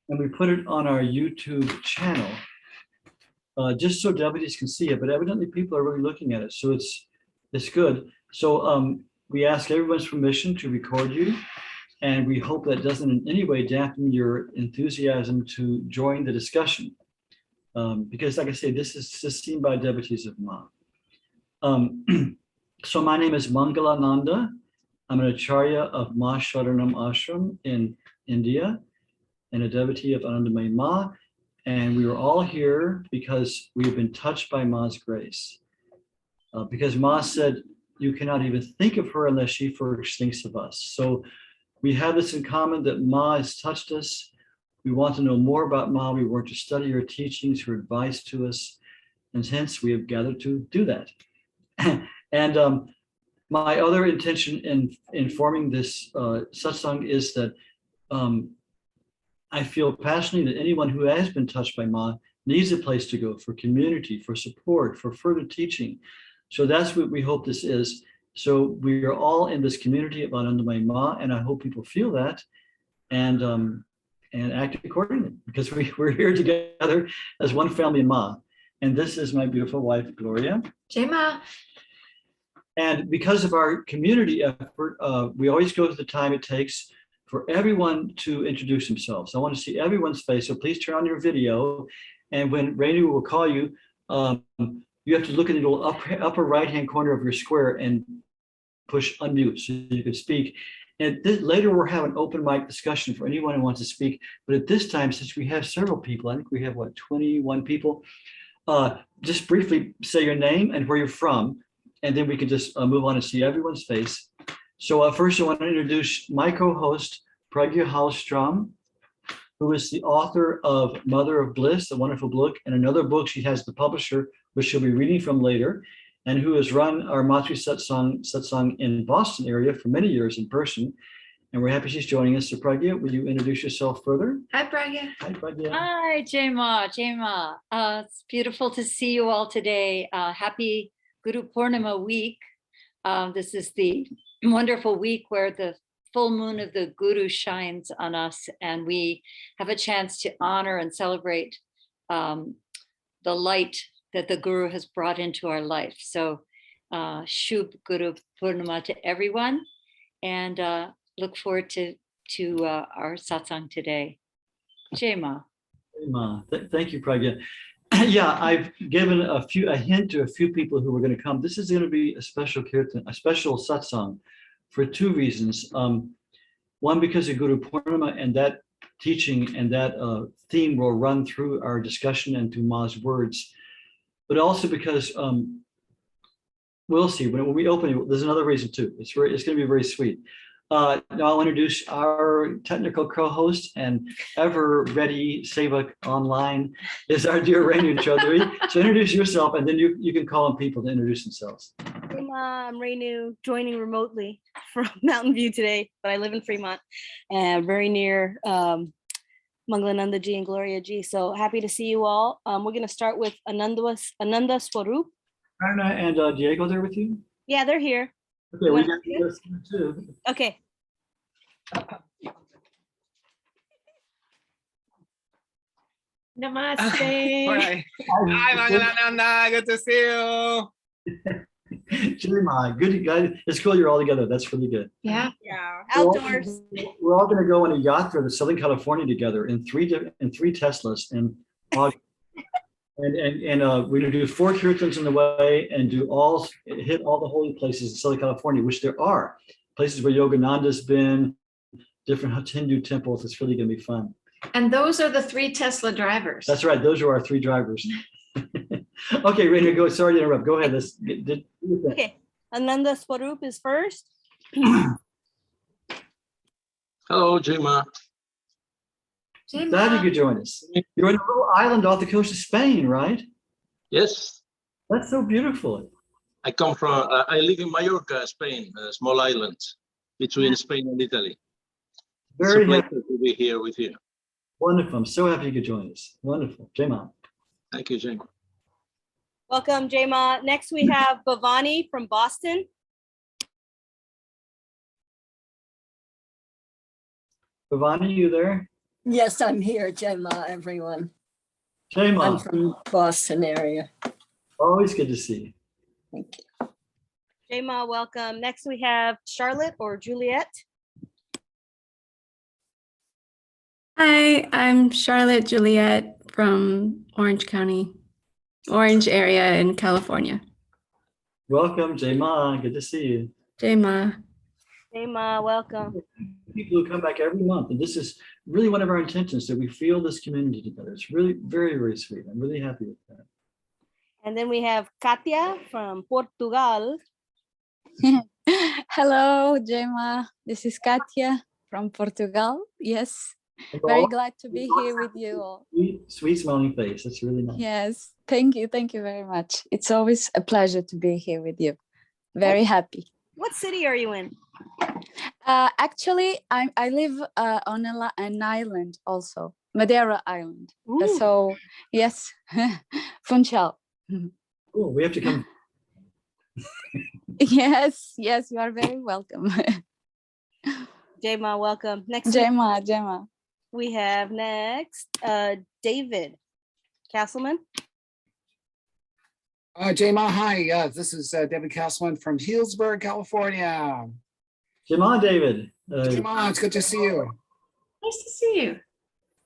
and we put it on our YouTube channel, just so devotees can see it. But evidently, people are really looking at it, so it's good. So we ask everyone's permission to record you, and we hope that doesn't in any way dampen your enthusiasm to join the discussion, because, like I say, this is seen by devotees of Ma. So my name is Mangalananda. I'm an acharya of Ma Sharanam Ashram in India and a devotee of Anandamayi Ma. And we are all here because we have been touched by Ma's grace. Because Ma said, you cannot even think of her unless she first thinks of us. So we have this in common, that Ma has touched us. We want to know more about Ma. We want to study her teachings, her advice to us. And hence we have gathered to do that. And my other intention in forming this satsang is that I feel passionately that anyone who has been touched by Ma needs a place to go for community, for support, for further teaching. So that's what we hope this is. So we are all in this community of Anandamayi Ma, and I hope people feel that and act accordingly, because we're here together as one family in Ma. And this is my beautiful wife, Gloria. Jai Ma. And because of our community effort, we always go to the time it takes for everyone to introduce themselves. I want to see everyone's face, so please turn on your video. And when Renu will call you, you have to look in the little upper right-hand corner of your square and push unmute so you can speak. And later we'll have an open mic discussion for anyone who wants to speak. But at this time, since we have several people, I think we have, 21 people, just briefly say your name and where you're from. And then we can just move on and see everyone's face. So first I want to introduce my co-host, Pragya Halstrom, who is the author of Mother of Bliss, a wonderful book, and another book she has, the publisher, which she'll be reading from later, and who has run our Matri Satsang in Boston area for many years in person. And we're happy she's joining us. So Pragya, will you introduce yourself further? Hi, Pragya. Hi, Pragya. Hi, Jai Ma. It's beautiful to see you all today. Happy Guru Purnima week. This is the wonderful week where the full moon of the Guru shines on us, and we have a chance to honor and celebrate the light that the Guru has brought into our life. So Shubh Guru Purnima to everyone, and look forward to our satsang today. Jai Ma. Jai Ma. Thank you, Pragya. Yeah, I've given a hint to a few people who are going to come. This is going to be a special kirtan, a special satsang, for two reasons. One, because of Guru Purnima, and that teaching and that theme will run through our discussion and through Ma's words, but also because we'll see when we open it. There's another reason too. It's going to be very sweet. Now I'll introduce our technical co-host and ever-ready Sevak online is our dear Renu Chaudhary. So introduce yourself, and then you can call on people to introduce themselves. I'm Renu, joining remotely from Mountain View today, but I live in Fremont, and very near Mangalananda Ji and Gloria Ji. So happy to see you all. We're going to start with Ananda Swarup. Arna and Diego there with you? Yeah, they're here. Okay, we got this too. Okay. Namaste. Hi, Mangalananda. Good to see you. Jai Ma, good guys. It's cool you're all together. That's really good. Yeah. Yeah. Outdoors. We're all going to go on a yatra to Southern California together in three Teslas in August. And we're going to do 4 kirtans on the way and hit all the holy places in Southern California, which there are places where Yogananda's been, different Hindu temples. It's really going to be fun. And those are the 3 Tesla drivers. That's right. Those are our 3 drivers. Okay, Renu, go. Sorry to interrupt. Go ahead. Okay. Ananda Swarup is first. Hello, Jai Ma. Jai Ma. Glad you could join us. You're in a little island off the coast of Spain, right? Yes, That's so beautiful. I live in Mallorca, Spain, a small island between Spain and Italy. Very it's a happy pleasure to be here with you. Wonderful. I'm so happy you could join us. Wonderful. Jai Ma. Thank you, Jai Ma. Welcome, Jai Ma. Next, we have Bhavani from Boston. Bhavani, you there? Yes, I'm here, Gemma, everyone. Jai I'm Ma, from Boston area. always good to see you. Thank you. Jayma, welcome. Next, we have Charlotte or Juliet. Hi, I'm Charlotte Juliet from Orange County, Orange area in California. Welcome, Jai Ma. Good to see you. Jai Ma. Jayma, welcome. People who come back every month, and this is really one of our intentions, that we feel this community together. It's really very, very sweet. I'm really happy with that. And then we have Katia from Portugal. Hello, Gemma. This is Katia from Portugal. Yes, And very all- glad to be here with you all. Sweet, sweet smiling face. That's really nice. Yes, thank you. Thank you very much. It's always a pleasure to be here with you. Very happy. What city are you in? Actually, I live on an island also, Madeira Island. Ooh. So, yes, Funchal. Cool. We have to come. Yes, yes, you are very welcome. Jayma, welcome. Next, Gemma, Gemma. we have David Castleman. Jay Ma, hi. This is David Castleman from Healdsburg, California. Jai Ma, David. Jay Ma, it's good to see you. Nice to see you.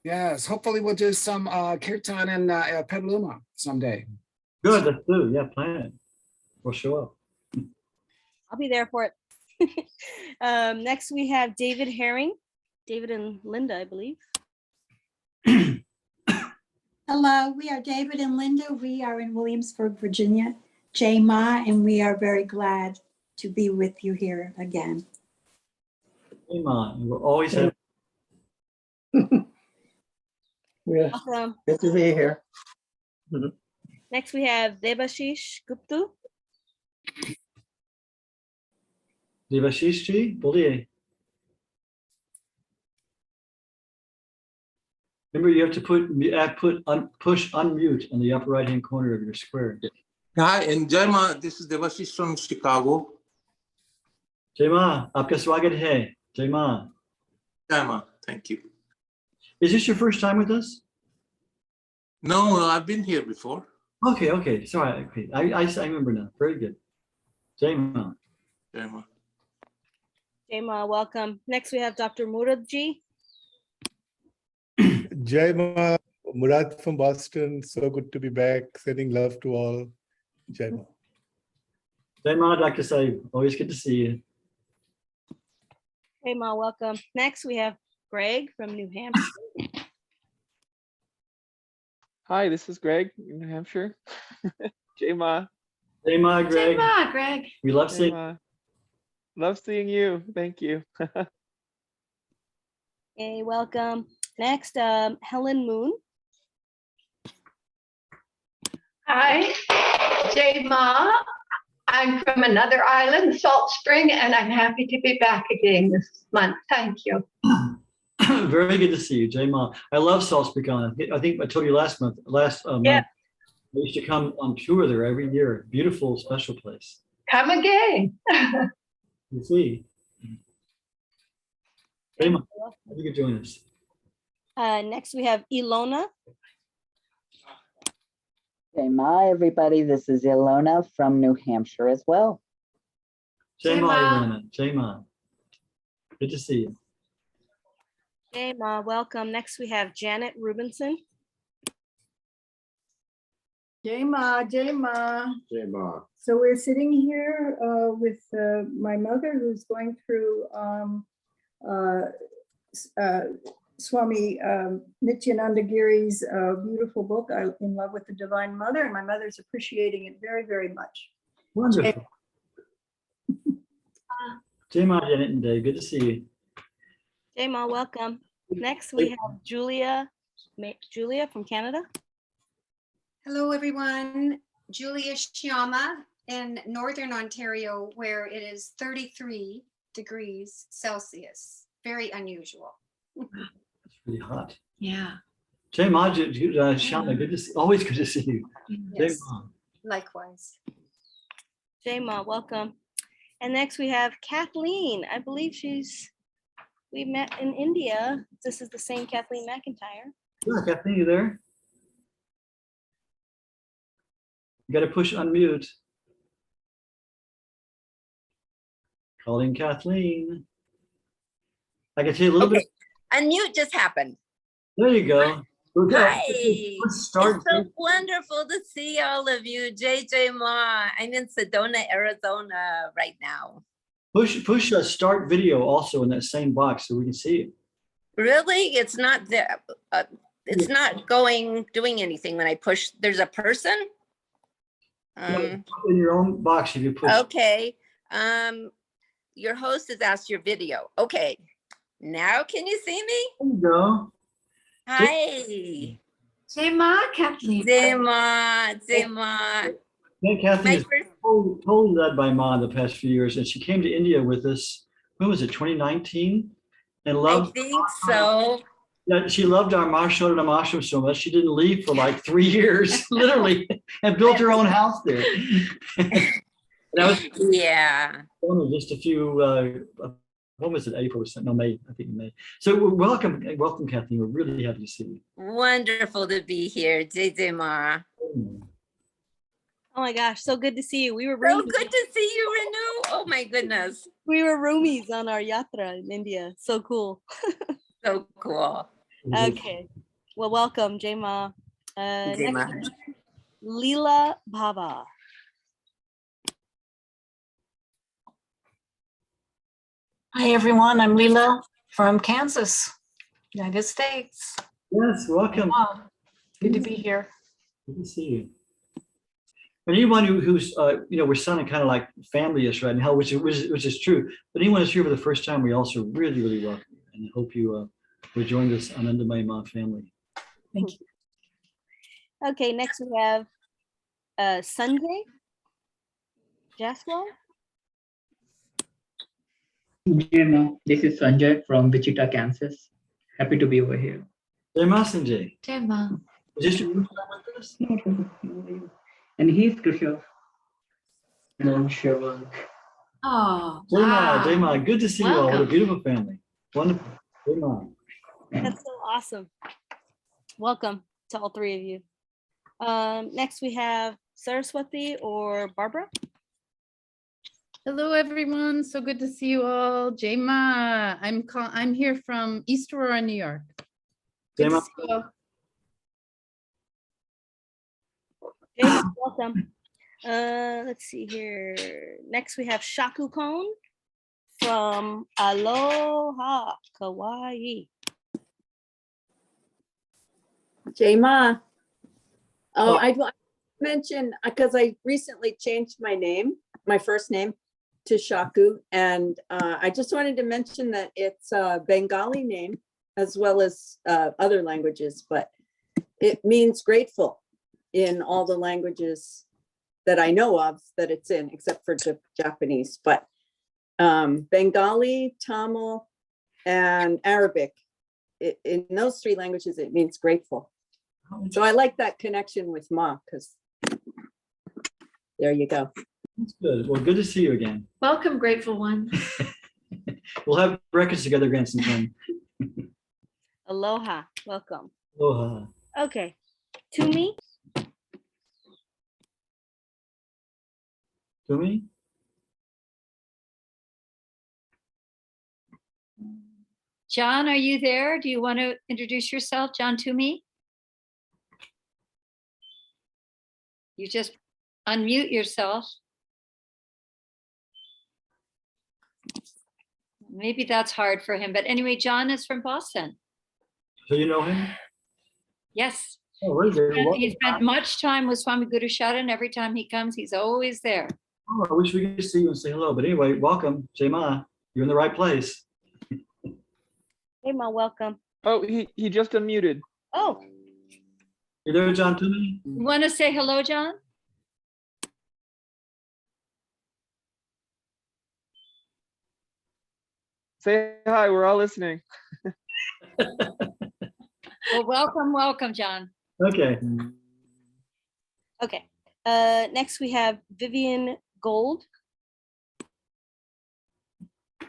Yes, hopefully we'll do some Kirtan in Petaluma someday. Good. Let's do. Yeah, plan it. We'll show up. I'll be there for it. Next, we have David Herring. David and Linda, I believe. Hello, we are David and Linda. We are in Williamsburg, Virginia. Jai Ma, and we are very glad to be with you here again. Jai Ma. We're always happy. Yeah, Awesome. good to be here. Next, we have Debashish Gupta. Devashish ji, boliye. Remember, you have to push unmute on the upper right-hand corner of your square. Hi, and Jai Ma, this is Devashish from Chicago. Jai Ma, aapka swagat hai. Jai Ma. Jai Ma, thank you. Is this your first time with us? No, I've been here before. Okay. Sorry. Okay. I remember now. Very good. Jai Ma. Jai Ma. Jayma, welcome. Next, we have Dr. Muradji. Jai Ma, Murad from Boston. So good to be back. Sending love to all. Jai Ma. Jai Ma, Dr. Saib. Always good to see you. Jayma, welcome. Next, we have Greg from New Hampshire. Hi, this is Greg in New Hampshire. Jai Ma. Jai Ma, Greg. Jayma, Greg. We love Jai seeing. Ma. Love seeing you. Thank you. Okay, welcome. Next, Helen Moon. Hi, Jai Ma. I'm from another island, Salt Spring, and I'm happy to be back again this month. Thank you. Very good to see you, Jai Ma. I love Salt Spring Island. I think I told you last month. Yeah. I used to come on tour there every year. Beautiful, special place. Come again. You see. Jai Ma, I think you join us. Next, we have Ilona. Jai Ma, everybody. This is Ilona from New Hampshire as well. Jai Jai Ma, Ma. Ilona. Jai Ma. Good to see you. Jayma, welcome. Next, we have Janet Rubinson. Jai Ma, Jai Ma. Jai Ma. So we're sitting here with my mother, who's going through Swami Nityananda Giri's beautiful book, In Love with the Divine Mother, and my mother's appreciating it very, very much. Wonderful. Jai Ma, Janet and Dave. Good to see you. Jayma, welcome. Next, we have Julia from Canada. Hello, everyone. Julia Shyama in Northern Ontario, where it is 33 degrees Celsius. Very unusual. It's really hot. Yeah. Jai Ma, Shama, good to see. Always good to see you. Jai Yes, Ma. likewise. Jayma, welcome. And next, we have Kathleen. I believe she's we met in India. This is the same Kathleen McIntyre. Yeah, Kathleen, you there? You got to push unmute. Calling Kathleen. I can see a little bit. Unmute just happened. There you go. Hi. Let's start. It's so wonderful to see all of you. JJ Ma. I'm in Sedona, Arizona right now. Push a start video also in that same box so we can see it. Really? It's not there. It's not doing anything when I push. There's a person. In your own box if you push. Okay. Your host has asked your video. Okay. Now can you see me? There you go. Hi. Jema, Kathleen. Jema. Yeah, Kathleen is totally led by Ma the past few years, and she came to India with us. When was it? 2019, and loved. I think so. Yeah, she loved our Marshodam ashram so much she didn't leave for like 3 years, literally, and built her own house there. That was just a few. What was it? April? No, May. I think May. So welcome, Kathleen. We're really happy to see you. Wonderful to be here, JJ Ma. Oh my gosh, so good to see you. We were So roomies. good to see you, Renu. Oh my goodness. We were roomies on our yatra in India. So cool. So cool. Okay. Well, welcome, Jema. Jema. Next, Leela Bhava. Hi, everyone. I'm Leela from Kansas, United States. Yes, welcome. Wow. Good to be here. Good to see you. And anyone who's, we're sounding kind of like family-ish right now, which is true. But anyone who's here for the first time, we also really, really welcome you, and hope you will join this Anandamayi Ma family. Thank you. Okay, next we have Sanjay Jaswal. Jema, this is Sanjay from Wichita, Kansas. Happy to be over here. Jema Sanjay. Jema. Is this your first time with us? And he's Kushal. And Shraddha. Oh, Jema, good to see you all. What a Welcome. beautiful family. Wonderful. Jema. That's so awesome. Welcome to all three of you. Next we have Saraswati or Barbara. Hello, everyone. So good to see you all. Jema, I'm here from East Aurora, New York. Good to Jema. see you all. Jema, welcome. Let's see here. Next we have Shaku Kone from Aloha, Kauai. Jema. Oh, I'd like to mention, because I recently changed my name, my first name, to Shaku. And I just wanted to mention that it's a Bengali name as well as other languages, but it means grateful in all the languages that I know of that it's in, except for Japanese. But Bengali, Tamil, and Arabic, in those three languages, it means grateful. So I like that connection with Ma, because there you go. That's good. Well, good to see you again. Welcome, grateful one. We'll have breakfast together again sometime. Aloha, welcome. Aloha. Okay, Tumi. Tumi? John, are you there? Do you want to introduce yourself, John Toomey? You just unmute yourself. Maybe that's hard for him, but anyway, John is from Boston. So you know him? Yes. Oh, really? Well, He spent much time with Swami Guru Shraddha, and every time he comes, he's always there. oh, I wish we could see you and say hello. But anyway, welcome, Jema. You're in the right place. Hey, Ma, welcome. Oh, he just unmuted. Oh, You there, John Toomey? You want to say hello, John? Say hi, we're all listening. Well, welcome, John. Okay. okay. Next we have Vivian Gold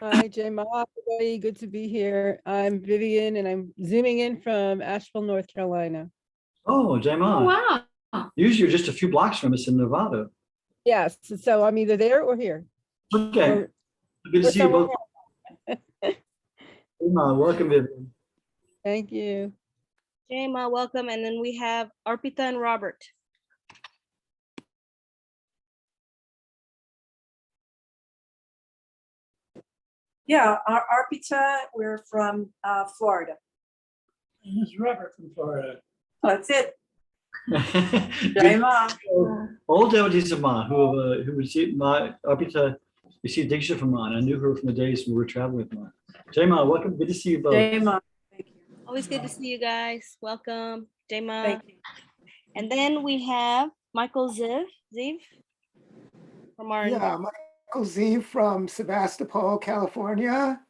Hi, Jay Ma, everybody. Good to be here. I'm Vivian and I'm zooming in from Asheville, North Carolina. Oh, Jaima. Oh, wow. Usually you're just a few blocks from us in Nevada. Yes, so I'm either there or here. Okay. Or- Good to or see you both. somewhere Jaima, welcome, Vivian. Thank you. Jayma, welcome. And then we have Arpita and Robert. Yeah, Arpita, we're from Florida. This is Robert from Florida. That's it. Jai Ma. All devotees of Ma who received Ma, Arpita received Diksha from Ma, and I knew her from the days we were traveling with Ma. Jai Ma, welcome. Good to see you both. Jai Ma. Always good to see you guys. Welcome, Jayma. Thank you. And then we have Michael Ziv from our Yeah, Michael Z from Sebastopol, California.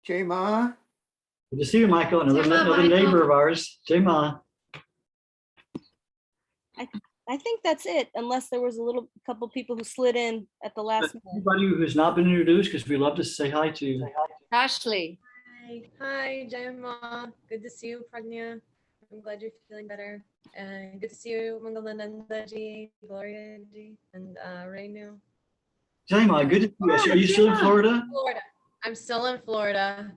Jai Ma. Good to see you, Michael. Another Michael. neighbor of ours. Jai Ma. I think that's it, unless there was a couple people who slid in at the last minute. Anybody who's not been introduced, because we love to say hi to you. Ashley. Hi, Jayama. Good to see you, Pragnya. I'm glad you're feeling better. And good to see you, Mangalananda ji, Gloria ji, and Renu. Jai Ma, good to see you. Are you still in Florida? Florida. I'm still in Florida.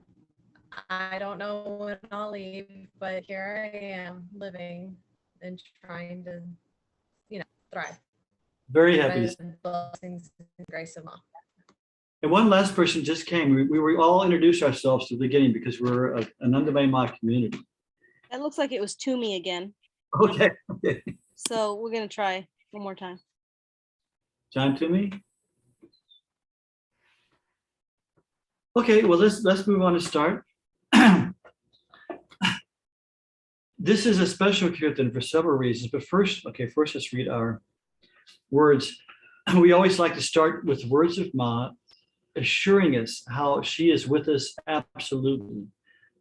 I don't know when I'll leave, but here I am living and trying to, thrive. Very happy to By the blessings and grace of Ma. And one last person just came. We were all introduced ourselves to the beginning because we're an Anandamayi Ma community. That looks like it was to me again. Okay. So we're gonna try one more time. John Toomey. Okay, well let's move on to start. This is a special kirtan for several reasons, but first let's read our words. We always like to start with words of Ma, assuring us how she is with us absolutely.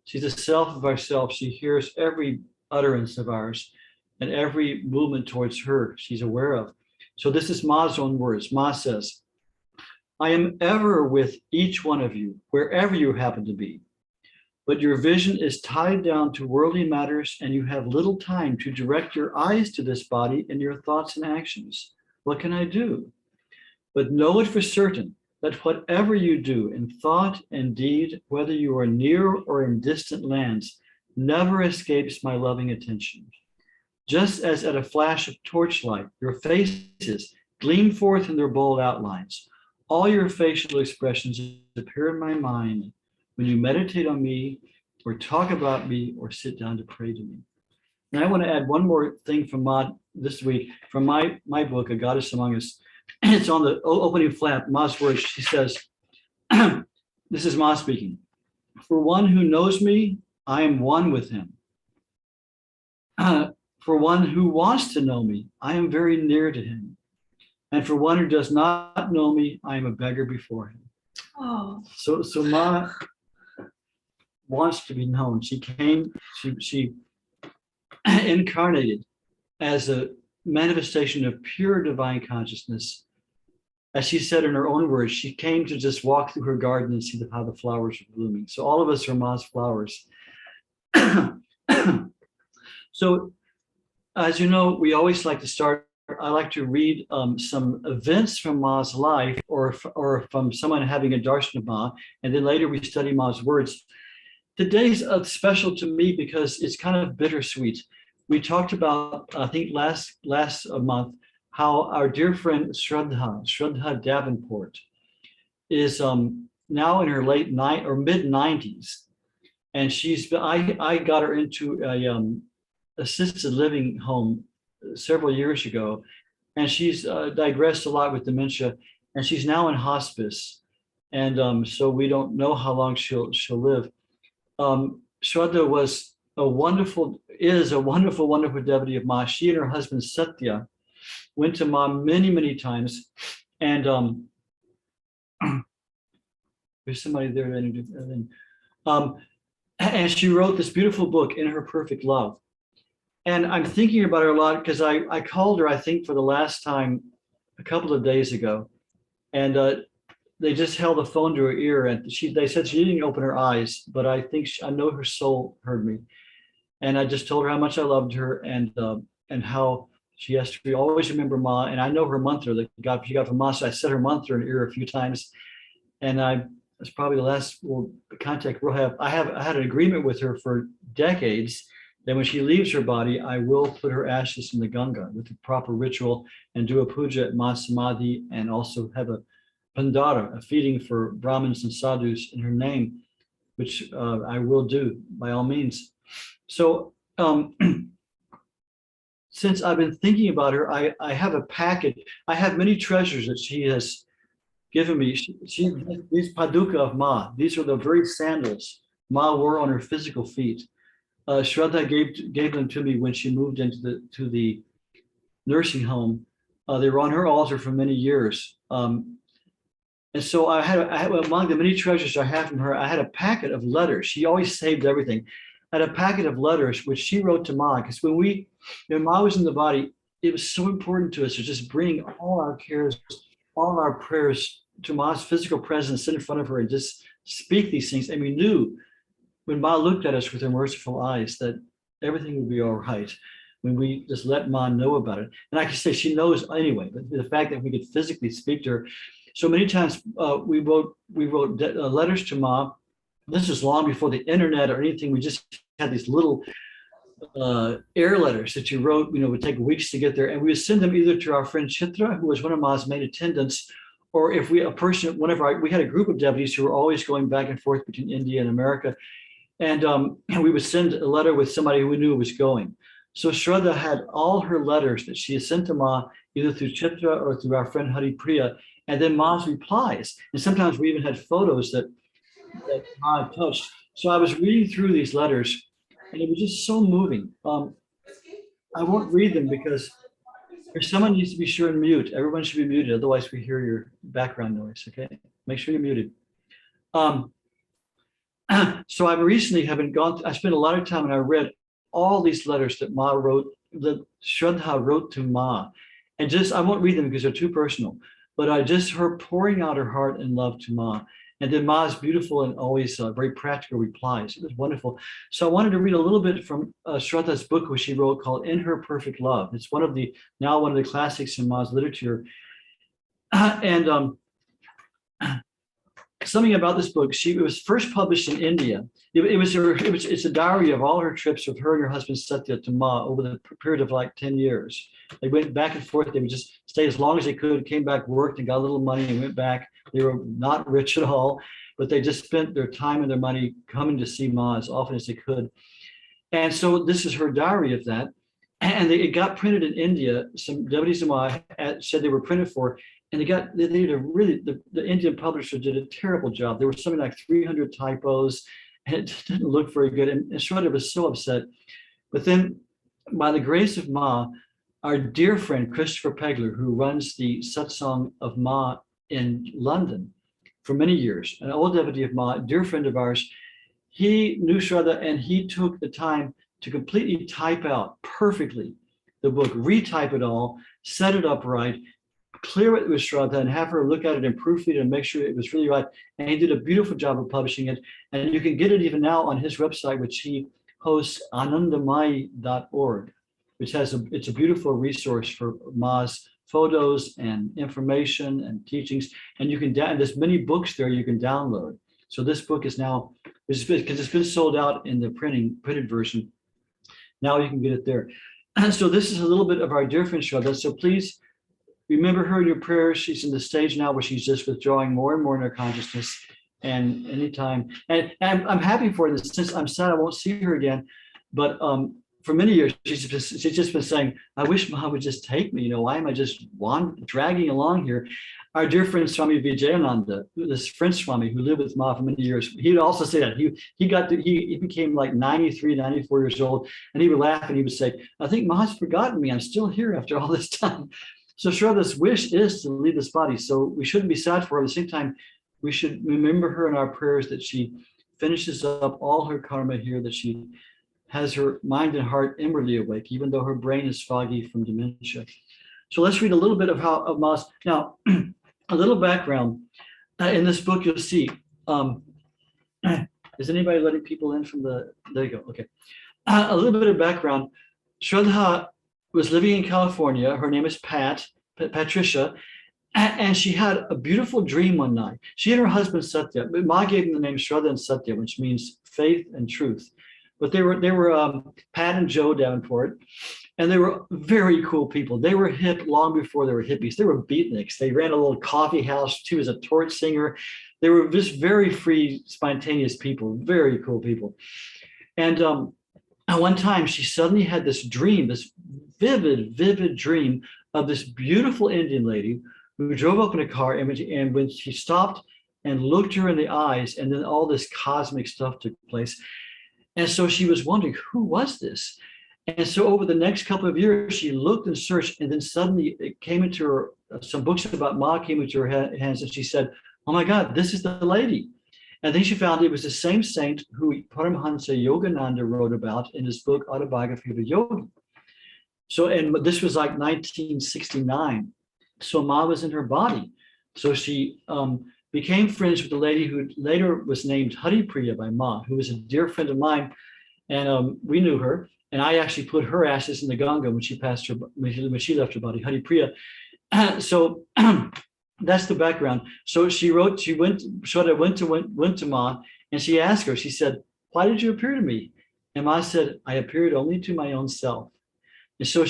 She's the self of ourselves. She hears every utterance of ours and every movement towards her she's aware of. So this is Ma's own words. Ma says, I am ever with each one of you, wherever you happen to be. But your vision is tied down to worldly matters and you have little time to direct your eyes to this body and your thoughts and actions. What can I do? But know it for certain that whatever you do in thought and deed, whether you are near or in distant lands, never escapes my loving attention. Just as at a flash of torchlight, your faces gleam forth in their bold outlines. All your facial expressions appear in my mind when you meditate on me or talk about me or sit down to pray to me. And I want to add one more thing from Ma this week, from my book, A Goddess Among Us. It's on the opening flap, Ma's words. She says, this is Ma speaking. For one who knows me, I am one with him. For one who wants to know me, I am very near to him. And for one who does not know me, I am a beggar before him. Oh. So Ma wants to be known. She came, she incarnated as a manifestation of pure divine consciousness. As she said in her own words, she came to just walk through her garden and see how the flowers are blooming. So all of us are Ma's flowers. So as you know, we always like to start, I like to read some events from Ma's life or from someone having a darshan of Ma, and then later we study Ma's words. Today's special to me because it's kind of bittersweet. We talked about, I think last month, how our dear friend Shraddha Davenport is now in her late mid 90s. And I got her into a assisted living home several years ago. And she's digressed a lot with dementia and she's now in hospice. And so we don't know how long she'll live. Shraddha is a wonderful devotee of Ma. She and her husband Satya went to Ma many, many times. And there's somebody there. And she wrote this beautiful book, In Her Perfect Love. And I'm thinking about her a lot because I called her, I think, for the last time a couple of days ago. And they just held a phone to her ear, and they said she didn't open her eyes, but I think I know her soul heard me. And I just told her how much I loved her, and how she has to always remember Ma. And I know her mantra that she got from Ma, so I said her mantra in her ear a few times. And it's probably the last contact we'll have. I had an agreement with her for decades that when she leaves her body, I will put her ashes in the Ganga with the proper ritual and do a puja at Ma Samadhi, and also have a Pandara, a feeding for Brahmins and sadhus in her name, which I will do by all means. So since I've been thinking about her, I have a packet. I have many treasures that she has given me. These paduka of Ma, these are the very sandals Ma wore on her physical feet. Shraddha gave them to me when she moved into the nursing home. They were on her altar for many years. And so I had among the many treasures I have from her, I had a packet of letters. She always saved everything. I had a packet of letters which she wrote to Ma, because when Ma was in the body, it was so important to us to just bring all our cares, all our prayers to Ma's physical presence, sit in front of her and just speak these things. And we knew when Ma looked at us with her merciful eyes that everything would be all right when we just let Ma know about it. And I can say she knows anyway, but the fact that we could physically speak to her. So many times we wrote letters to Ma. This is long before the internet or anything. We just had these little air letters that you wrote, would take weeks to get there. And we would send them either to our friend Chitra, who was one of Ma's main attendants, or if we had a group of devotees who were always going back and forth between India and America. And we would send a letter with somebody who we knew was going. So Shraddha had all her letters that she had sent to Ma, either through Chitra or through our friend Hari Priya, and then Ma's replies. And sometimes we even had photos that Ma had touched. So I was reading through these letters, and it was just so moving. I won't read them because if someone needs to be sure and mute. Everyone should be muted, otherwise we hear your background noise, okay? Make sure you're muted. So I recently I spent a lot of time and I read all these letters that Ma wrote, that Shraddha wrote to Ma. And I won't read them because they're too personal, but her pouring out her heart and love to Ma. And then Ma's beautiful and always very practical replies. It was wonderful. So I wanted to read a little bit from Shraddha's book, which she wrote, called In Her Perfect Love. It's one of the classics in Ma's literature. And something about this book, it was first published in India. It's a diary of all her trips with her and her husband Satya to Ma over the period of like 10 years. They went back and forth. They would just stay as long as they could, came back, worked, and got a little money and went back. They were not rich at all, but they just spent their time and their money coming to see Ma as often as they could. And so this is her diary of that. And it got printed in India. Some devotees of Ma said they were printed for, and the Indian publisher did a terrible job. There was something like 300 typos, and it didn't look very good. And Shraddha was so upset. But then, by the grace of Ma, our dear friend Christopher Pegler, who runs the Satsang of Ma in London for many years, an old devotee of Ma, a dear friend of ours, he knew Shraddha, and he took the time to completely type out perfectly the book, retype it all, set it up right, clear it with Shraddha, and have her look at it and proofread it and make sure it was really right. And he did a beautiful job of publishing it. And you can get it even now on his website, which he hosts, Anandamayi.org, which it's a beautiful resource for Ma's photos and information and teachings. And there's many books there you can download. So this book is now, because it's been sold out in the printed version, now you can get it there. And so this is a little bit of our dear friend Shraddha. So please remember her in your prayers. She's in the stage now where she's just withdrawing more and more in her consciousness. And anytime, and I'm happy for this, since I'm sad I won't see her again. But for many years, she's just been saying, I wish Ma would just take me. Why am I just dragging along here? Our dear friend Swami Vijayananda, this French Swami who lived with Ma for many years, he would also say that he became like 93, 94 years old, and he would laugh and he would say, I think Ma's forgotten me. I'm still here after all this time. So Shraddha's wish is to leave this body. So we shouldn't be sad for her. At the same time, we should remember her in our prayers, that she finishes up all her karma here, that she has her mind and heart inwardly awake, even though her brain is foggy from dementia. So let's read a little bit of Ma's. Now, a little background. in this book, you'll see, is anybody letting people in from the, there you go, okay. A little bit of background. Shraddha was living in California. Her name is Patricia, and she had a beautiful dream one night. She and her husband Satya, Ma gave them the name Shraddha and Satya, which means faith and truth. But they were Pat and Joe Davenport, and they were very cool people. They were hip long before they were hippies. They were beatniks. They ran a little coffee house. She was a torch singer. They were just very free, spontaneous people, very cool people. And at one time, she suddenly had this dream, this vivid dream of this beautiful Indian lady who drove up in a car, and when she stopped and looked her in the eyes, and then all this cosmic stuff took place. And so she was wondering, who was this? And so over the next couple of years, she looked and searched, and then suddenly it came into her, some books about Ma came into her hands, and she said, oh my God, this is the lady. And then she found it was the same saint who Paramahansa Yogananda wrote about in his book, Autobiography of a Yogi. So, and this was like 1969. So Ma was in her body. So she became friends with a lady who later was named Haripriya by Ma, who was a dear friend of mine. And we knew her. And I actually put her ashes in the Ganga when she passed her, when she left her body, Haripriya. So that's the background. So Shraddha went to Ma, and she asked her, she said, why did you appear to me? And Ma said, I appeared only to my own self. And so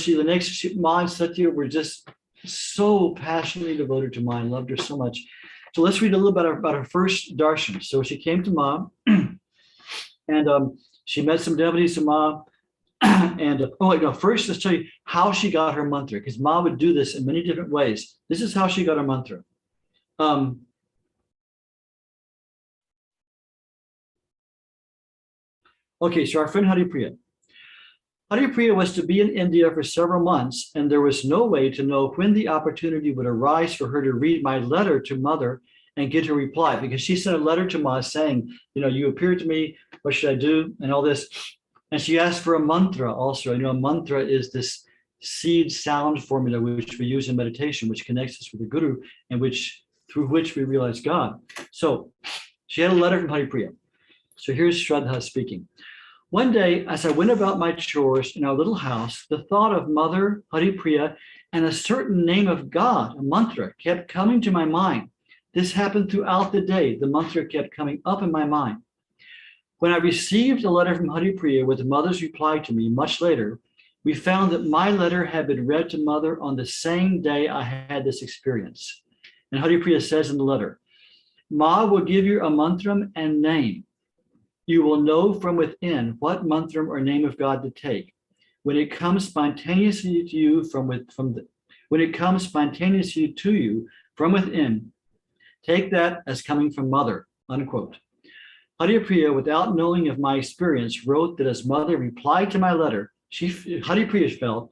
Ma and Satya were just so passionately devoted to Ma and loved her so much. So let's read a little bit about her first darshan. So she came to Ma, and she met some devotees of Ma. And first let's tell you how she got her mantra, because Ma would do this in many different ways. This is how she got her mantra. Okay, so our friend Haripriya. Haripriya was to be in India for several months, and there was no way to know when the opportunity would arise for her to read my letter to Mother and get her reply, because she sent a letter to Ma saying, you appeared to me, what should I do, and all this. And she asked for a mantra also. A mantra is this seed sound formula which we use in meditation, which connects us with the Guru, and through which we realize God. So she had a letter from Haripriya. So here's Shraddha speaking. One day, as I went about my chores in our little house, the thought of Mother, Haripriya, and a certain name of God, a mantra, kept coming to my mind. This happened throughout the day. The mantra kept coming up in my mind. When I received a letter from Haripriya with Mother's reply to me much later, we found that my letter had been read to Mother on the same day I had this experience. And Haripriya says in the letter, Ma will give you a mantram and name. You will know from within what mantram or name of God to take. When it comes spontaneously to you from within, take that as coming from Mother, unquote. Haripriya, without knowing of my experience, wrote that as Mother replied to my letter, Haripriya felt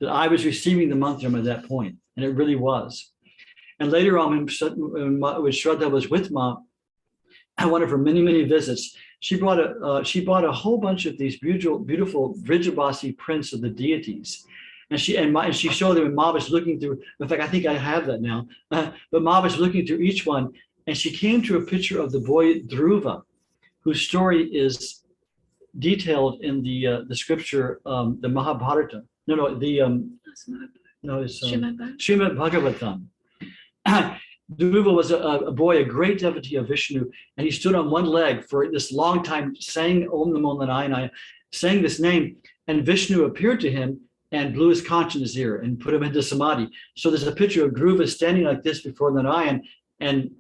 that I was receiving the mantram at that point, and it really was. And later on, when Shraddha was with Ma, at one of her many visits, she brought a whole bunch of these beautiful Vrijabasi prints of the deities. And she showed them, and Ma was looking through. In fact, I think I have that now. But Ma was looking through each one, and she came to a picture of the boy Dhruva, whose story is detailed in the scripture, the Mahabharata. Srimad Bhagavatam. Dhruva was a boy, a great devotee of Vishnu, and he stood on one leg for this long time, saying Om Namo Narayana, saying this name, and Vishnu appeared to him and blew his conch in his ear and put him into samadhi. So there's a picture of Dhruva standing like this before Narayan, and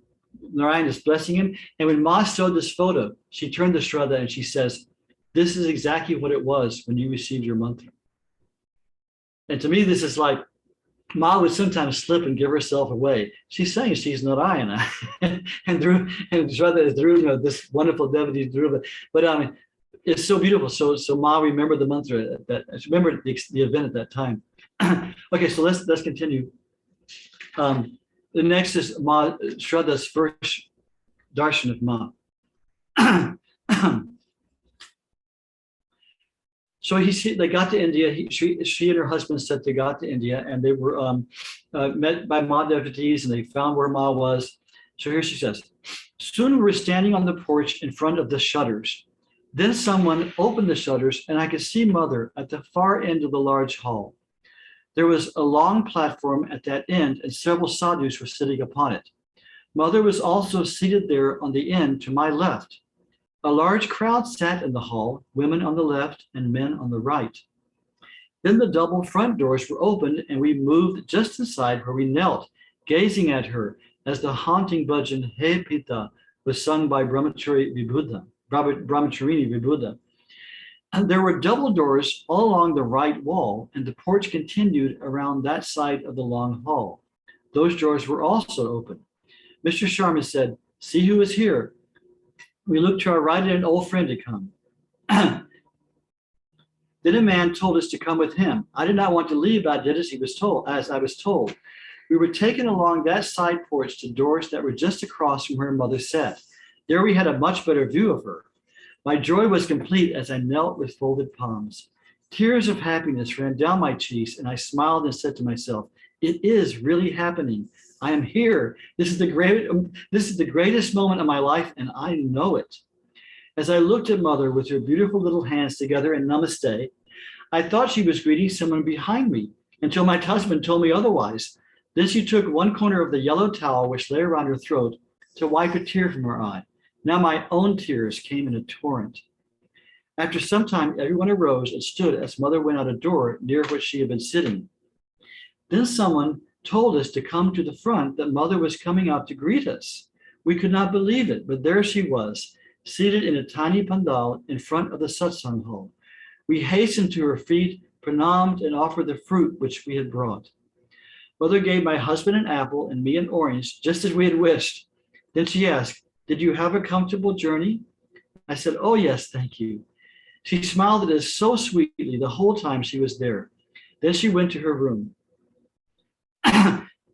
Narayan is blessing him. And when Ma showed this photo, she turned to Shraddha and she says, this is exactly what it was when you received your mantra. And to me, this is like, Ma would sometimes slip and give herself away. She's saying she's Narayana, and Shraddha is Dhruva, this wonderful devotee Dhruva. But it's so beautiful. So Ma remembered the mantra remembered the event at that time. Okay, so let's continue. The next is Shraddha's first darshan of Ma. So they got to India. She and her husband said they got to India, and they were met by Ma devotees, and they found where Ma was. So here she says, soon we were standing on the porch in front of the shutters. Then someone opened the shutters and I could see Mother at the far end of the large hall. There was a long platform at that end and several sadhus were sitting upon it. Mother was also seated there on the end to my left. A large crowd sat in the hall, women on the left and men on the right. Then the double front doors were opened and we moved just inside where we knelt, gazing at her as the haunting bhajan He Pita was sung by Brahmacharini Vibhuda. And there were double doors all along the right wall, and the porch continued around that side of the long hall. Those doors were also open. Mr. Sharma said, see who is here. We looked to our right and an old friend had come. Then a man told us to come with him. I did not want to leave, but I did as I was told. We were taken along that side porch to doors that were just across from where Mother sat. There we had a much better view of her. My joy was complete as I knelt with folded palms. Tears of happiness ran down my cheeks, and I smiled and said to myself, it is really happening. I am here. This is the greatest moment of my life, and I know it. As I looked at Mother with her beautiful little hands together in namaste, I thought she was greeting someone behind me until my husband told me otherwise. Then she took one corner of the yellow towel which lay around her throat to wipe a tear from her eye. Now my own tears came in a torrent. After some time, everyone arose and stood as Mother went out a door near which she had been sitting. Then someone told us to come to the front, that Mother was coming out to greet us. We could not believe it, but there she was, seated in a tiny pandal in front of the satsang hall. We hastened to her feet, pranamed, and offered the fruit which we had brought. Mother gave my husband an apple and me an orange, just as we had wished. Then she asked, did you have a comfortable journey? I said, oh yes, thank you. She smiled at us so sweetly the whole time she was there. Then she went to her room.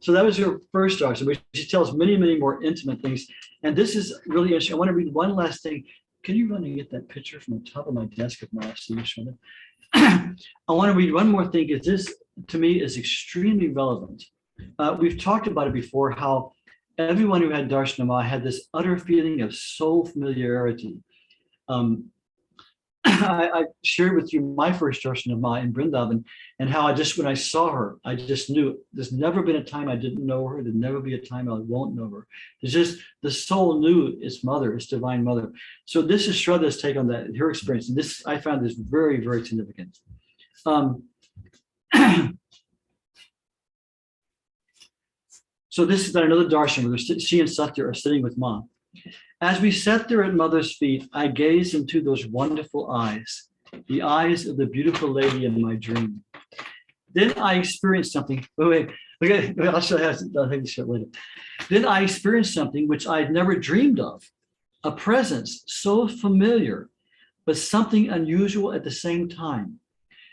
So that was her first darshan. She tells many, many more intimate things. And this is really interesting. I want to read one last thing. Can you run and get that picture from the top of my desk of my Shraddha? I want to read one more thing because this, to me, is extremely relevant. We've talked about it before, how everyone who had darshanama had this utter feeling of soul familiarity. I shared with you my first darshanama in Vrindavan, and how when I saw her, I just knew there's never been a time I didn't know her. There'd never be a time I won't know her. It's just the soul knew its mother, its divine mother. So this is Shraddha's take on that, her experience. And this, I found this very, very significant. So this is another darshan where she and Satya are sitting with Mom. As we sat there at Mother's feet, I gazed into those wonderful eyes, the eyes of the beautiful lady in my dream. Then I experienced something. Wait, I'll show you. I'll show you later. Then I experienced something which I had never dreamed of, a presence so familiar, but something unusual at the same time.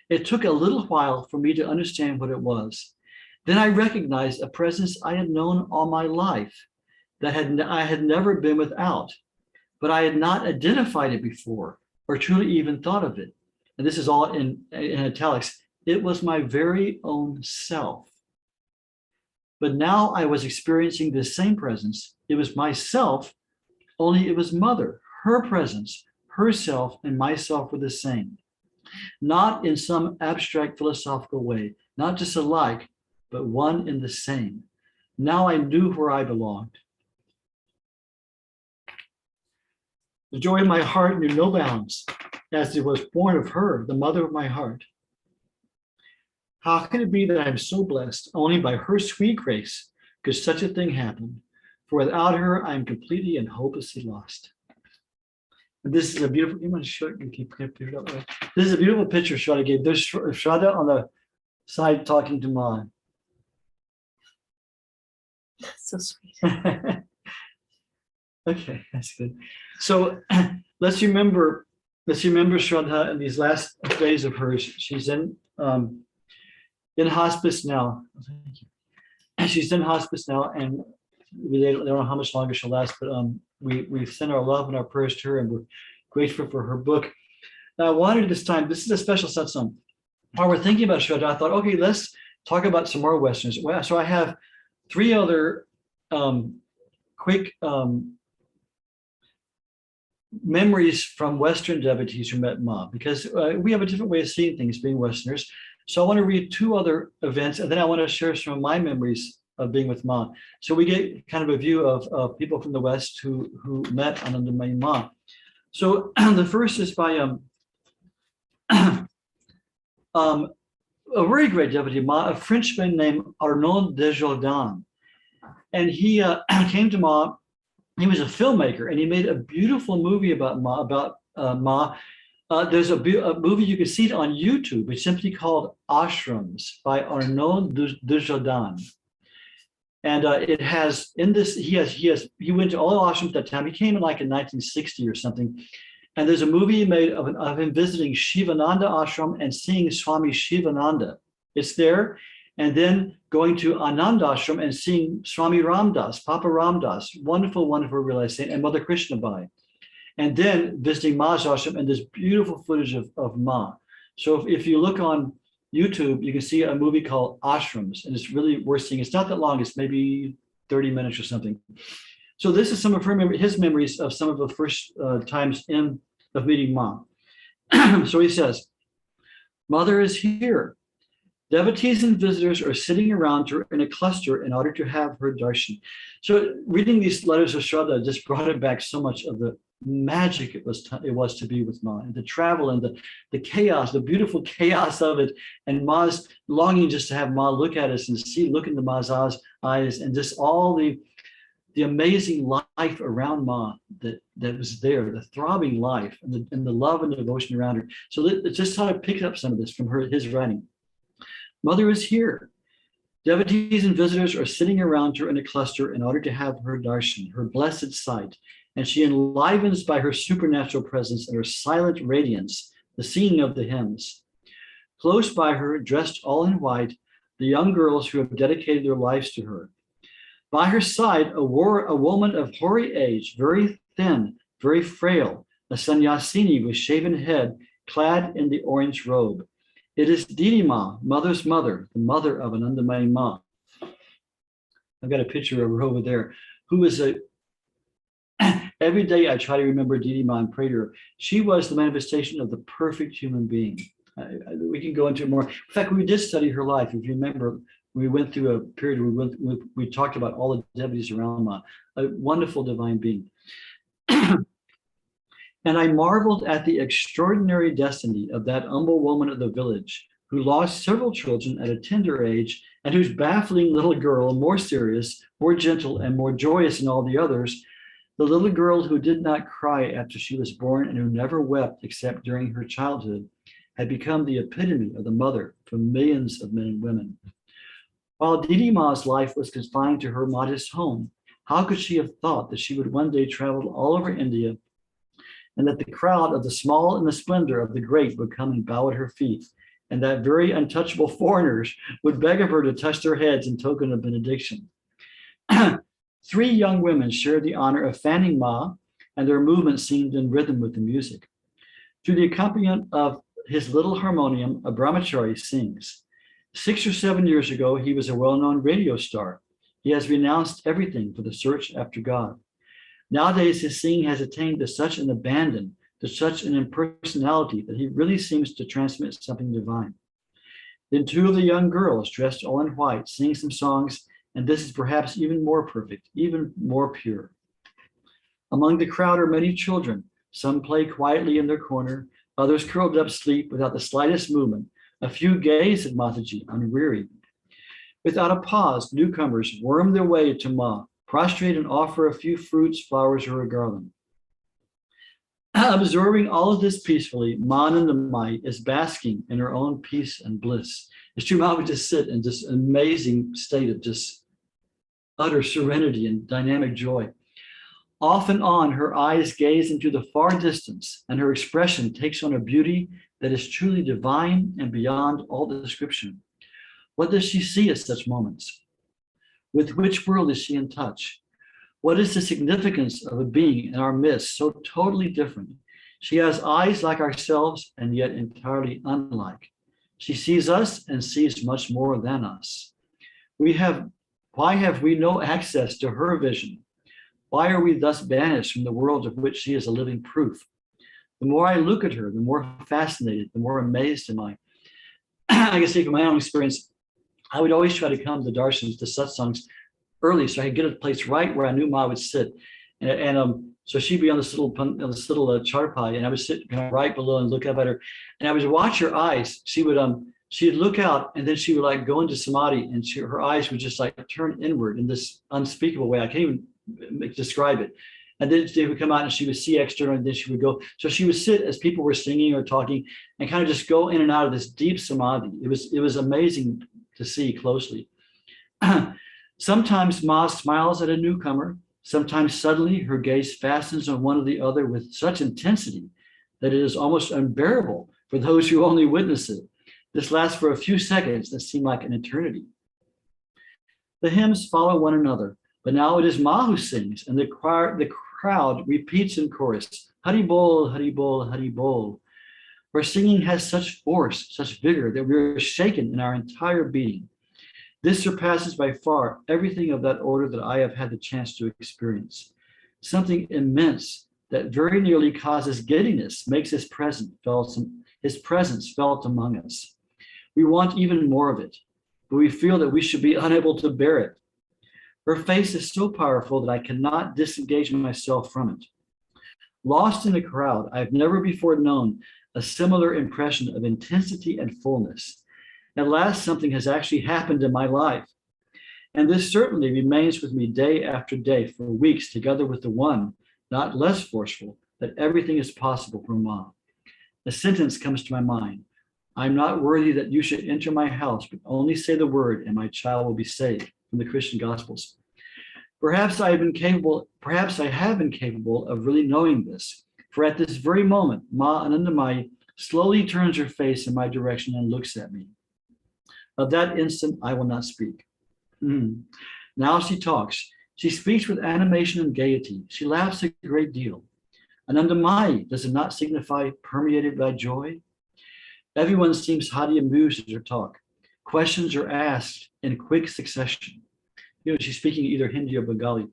It took a little while for me to understand what it was. Then I recognized a presence I had known all my life, that I had never been without, but I had not identified it before or truly even thought of it. And this is all in italics. It was my very own self. But now I was experiencing this same presence. It was myself, only it was Mother, her presence, herself and myself were the same. Not in some abstract philosophical way, not just alike, but one and the same. Now I knew where I belonged. The joy of my heart knew no bounds, as it was born of her, the mother of my heart. How can it be that I am so blessed? Only by her sweet grace could such a thing happen. For without her, I am completely and hopelessly lost. And this is a beautiful, you want to show it? You keep it up, right? This is a beautiful picture Shraddha gave. There's Shraddha on the side talking to Ma. That's so sweet. Okay, that's good. So let's remember Shraddha in these last days of hers. She's in hospice now. Thank you. She's in hospice now, and we don't know how much longer she'll last, but we send our love and our prayers to her, and we're grateful for her book. Now, I wanted this time, this is a special satsang. While we're thinking about Shraddha, I thought, okay, let's talk about some more Westerners. So I have 3 other quick memories from Western devotees who met Ma, because we have a different way of seeing things being Westerners. So I want to read two other events, and then I want to share some of my memories of being with Ma. So we get kind of a view of people from the West who met Anandamayi Ma. So the first is by a very great devotee Ma, a Frenchman named Arnaud Desjardins. And he came to Ma. He was a filmmaker, and he made a beautiful movie about Ma. There's a movie you can see it on YouTube. It's simply called Ashrams by Arnaud Desjardins. And it has in this, he went to all ashrams at that time. He came in like in 1960 or something. And there's a movie he made of him visiting Shivananda ashram and seeing Swami Shivananda. It's there. And then going to Ananda ashram and seeing Swami Ramdas, Papa Ramdas, wonderful, wonderful realization, and Mother Krishnabai. And then visiting Ma's ashram and this beautiful footage of Ma. So if you look on YouTube, you can see a movie called Ashrams, and it's really worth seeing. It's not that long, it's maybe 30 minutes or something. So this is some of his memories of some of the first times of meeting Ma. So he says, Mother is here. Devotees and visitors are sitting around her in a cluster in order to have her darshan. So reading these letters of Shraddha just brought it back so much of the magic it was to be with Ma, and the travel and the chaos, the beautiful chaos of it, and Ma's longing just to have Ma look at us and look into Ma's eyes, and just all the amazing life around Ma that was there, the throbbing life and the love and devotion around her. So let's just try to pick up some of this from his writing. Mother is here. Devotees and visitors are sitting around her in a cluster in order to have her darshan, her blessed sight, and she enlivens by her supernatural presence and her silent radiance the singing of the hymns. Close by her, dressed all in white, the young girls who have dedicated their lives to her. By her side, a woman of hoary age, very thin, very frail, a sannyasini with shaven head, clad in the orange robe. It is Didi Ma, Mother's mother, the mother of Anandamayi Ma. I've got a picture of her over there, who is every day I try to remember Didi Ma and pray to her. She was the manifestation of the perfect human being. We can go into it more. In fact, we did study her life. If you remember, we went through a period where we talked about all the devotees around Ma, a wonderful divine being. And I marveled at the extraordinary destiny of that humble woman of the village who lost several children at a tender age, and whose baffling little girl, more serious, more gentle, and more joyous than all the others, the little girl who did not cry after she was born and who never wept except during her childhood, had become the epitome of the mother for millions of men and women. While Didi Ma's life was confined to her modest home, how could she have thought that she would one day travel all over India, and that the crowd of the small and the splendor of the great would come and bow at her feet, and that very untouchable foreigners would beg of her to touch their heads in token of benediction. 3 young women shared the honor of fanning Ma, and their movements seemed in rhythm with the music. To the accompaniment of his little harmonium, a brahmachari sings. 6 or 7 years ago, he was a well-known radio star. He has renounced everything for the search after God. Nowadays, his singing has attained to such an abandon, to such an impersonality, that he really seems to transmit something divine. Then 2 of the young girls, dressed all in white, sing some songs, and this is perhaps even more perfect, even more pure. Among the crowd are many children. Some play quietly in their corner, others curled up sleep without the slightest movement. A few gaze at Mataji, unwearied. Without a pause, newcomers worm their way to Ma, prostrate and offer a few fruits, flowers, or a garland. Absorbing all of this peacefully, Ma Anandamayi is basking in her own peace and bliss. It's true, Ma would just sit in this amazing state of just utter serenity and dynamic joy. Off and on, her eyes gaze into the far distance, and her expression takes on a beauty that is truly divine and beyond all description. What does she see at such moments? With which world is she in touch? What is the significance of a being in our midst so totally different? She has eyes like ourselves and yet entirely unlike. She sees us and sees much more than us. Why have we no access to her vision? Why are we thus banished from the world of which she is a living proof? The more I look at her, the more fascinated, the more amazed am I. I can say from my own experience, I would always try to come to darshans, to satsangs early, so I could get a place right where I knew Ma would sit. So she'd be on this little charpai, and I would sit kind of right below and look up at her, and I would watch her eyes. She'd look out, and then she would like go into samadhi, and her eyes would just like turn inward in this unspeakable way. I can't even describe it. And then they would come out, and she would see external, and then she would go. So she would sit as people were singing or talking, and kind of just go in and out of this deep samadhi. It was amazing to see closely. Sometimes Ma smiles at a newcomer. Sometimes suddenly her gaze fastens on one or the other with such intensity that it is almost unbearable for those who only witness it. This lasts for a few seconds that seem like an eternity. The hymns follow one another, but now it is Ma who sings, and the crowd repeats in chorus, Hari Bol, Hari Bol, Hari Bol. Her singing has such force, such vigor, that we are shaken in our entire being. This surpasses by far everything of that order that I have had the chance to experience. Something immense that very nearly causes giddiness makes his presence felt among us. We want even more of it, but we feel that we should be unable to bear it. Her face is so powerful that I cannot disengage myself from it. Lost in the crowd, I have never before known a similar impression of intensity and fullness. At last, something has actually happened in my life. And this certainly remains with me day after day for weeks, together with the one, not less forceful, that everything is possible for Ma. A sentence comes to my mind. I'm not worthy that you should enter my house, but only say the word and my child will be saved, from the Christian Gospels. Perhaps I have been capable of really knowing this, for at this very moment, Ma Anandamayi slowly turns her face in my direction and looks at me. Of that instant, I will not speak. Now she talks. She speaks with animation and gaiety. She laughs a great deal. Anandamayi, does it not signify permeated by joy? Everyone seems highly amused at her talk. Questions are asked in quick succession. She's speaking either Hindi or Bengali.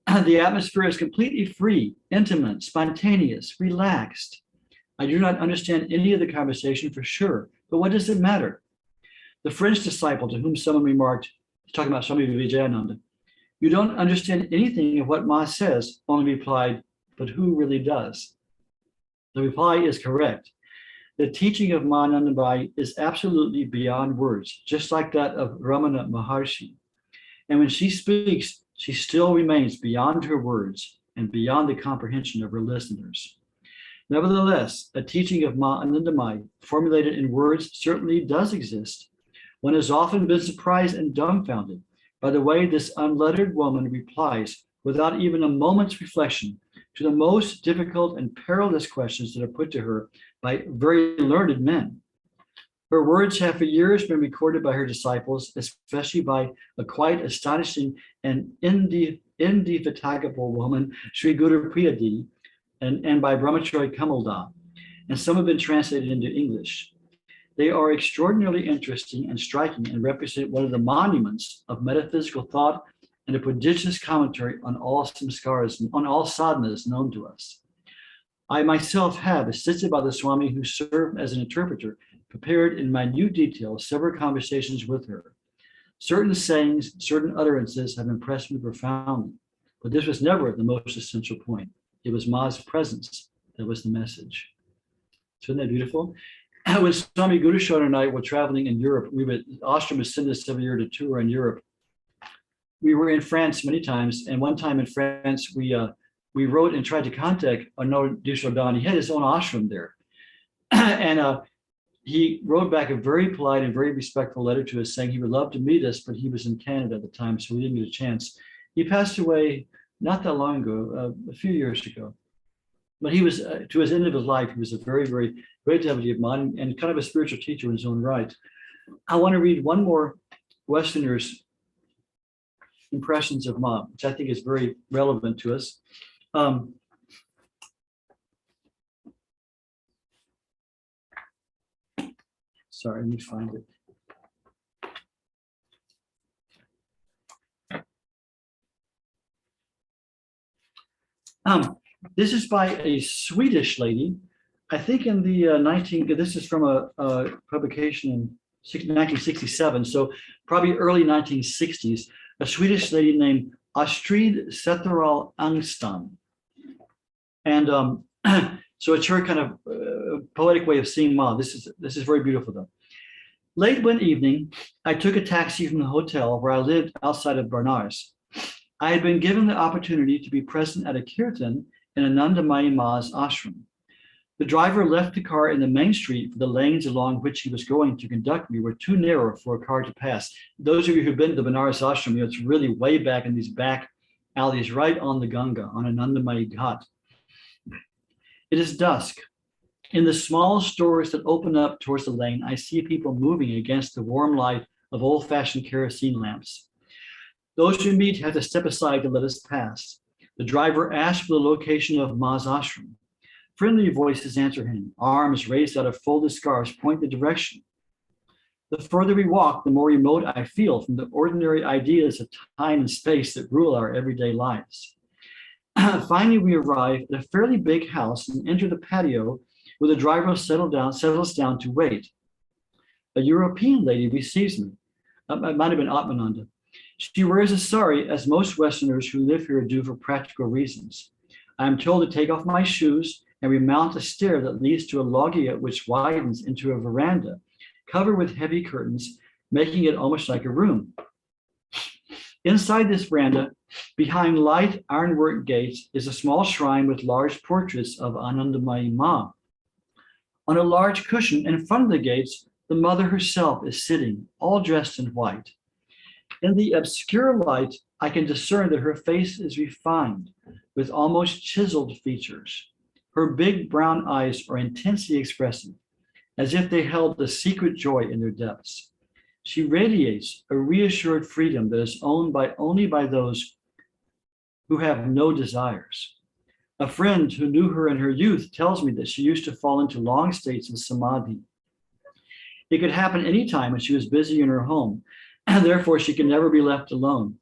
The atmosphere is completely free, intimate, spontaneous, relaxed. I do not understand any of the conversation for sure, but what does it matter? The French disciple to whom someone remarked, talking about Swami Vivekananda, you don't understand anything of what Ma says, only replied, but who really does? The reply is correct. The teaching of Ma Anandamayi is absolutely beyond words, just like that of Ramana Maharshi. And when she speaks, she still remains beyond her words and beyond the comprehension of her listeners. Nevertheless, a teaching of Ma Anandamayi formulated in words certainly does exist. One has often been surprised and dumbfounded by the way this unlettered woman replies without even a moment's reflection to the most difficult and perilous questions that are put to her by very learned men. Her words have for years been recorded by her disciples, especially by a quite astonishing and indefatigable woman, Sri Guru Priyadi, and by Brahmachari Kamalda, and some have been translated into English. They are extraordinarily interesting and striking and represent one of the monuments of metaphysical thought and a prodigious commentary on all samskaras, on all sadhanas known to us. I myself have, assisted by the Swami who served as an interpreter, prepared in minute detail several conversations with her. Certain sayings, certain utterances have impressed me profoundly, but this was never the most essential point. It was Ma's presence that was the message. Isn't that beautiful? When Swami Guru Shona and I were traveling in Europe, ashram would send us every year to tour in Europe. We were in France many times, and one time in France, we wrote and tried to contact Arnaud de Shraddha. He had his own ashram there. And he wrote back a very polite and very respectful letter to us saying he would love to meet us, but he was in Canada at the time, so we didn't get a chance. He passed away not that long ago, a few years ago. But he was, to his end of his life, he was a very, very great devotee of mine and kind of a spiritual teacher in his own right. I want to read one more Westerner's impressions of Ma, which I think is very relevant to us. Sorry, let me find it. This is by a Swedish lady. I think in the this is from a publication in 1967, so probably early 1960s, a Swedish lady named Astrid Zetterall Angstam. And so it's her kind of poetic way of seeing Ma. This is very beautiful though. Late one evening, I took a taxi from the hotel where I lived outside of Benares. I had been given the opportunity to be present at a Kirtan in Anandamayi Ma's ashram. The driver left the car in the main street for the lanes along which he was going to conduct me were too narrow for a car to pass. Those of you who've been to the Benares ashram, you know, it's really way back in these back alleys right on the Ganga, on Anandamayi Ghat. It is dusk. In the small stores that open up towards the lane, I see people moving against the warm light of old-fashioned kerosene lamps. Those we meet have to step aside to let us pass. The driver asks for the location of Ma's ashram. Friendly voices answer him. Arms raised out of folded scarves point the direction. The further we walk, the more remote I feel from the ordinary ideas of time and space that rule our everyday lives. Finally, we arrive at a fairly big house and enter the patio where the driver settles down to wait. A European lady receives me. It might have been Atmananda. She wears a sari, as most Westerners who live here do for practical reasons. I am told to take off my shoes and we mount a stair that leads to a loggia which widens into a veranda covered with heavy curtains, making it almost like a room. Inside this veranda, behind light ironwork gates, is a small shrine with large portraits of Anandamayi Ma. On a large cushion in front of the gates, the mother herself is sitting, all dressed in white. In the obscure light, I can discern that her face is refined, with almost chiseled features. Her big brown eyes are intensely expressive, as if they held a secret joy in their depths. She radiates a reassured freedom that is owned only by those who have no desires. A friend who knew her in her youth tells me that she used to fall into long states of samadhi. It could happen anytime when she was busy in her home, and therefore she could never be left alone.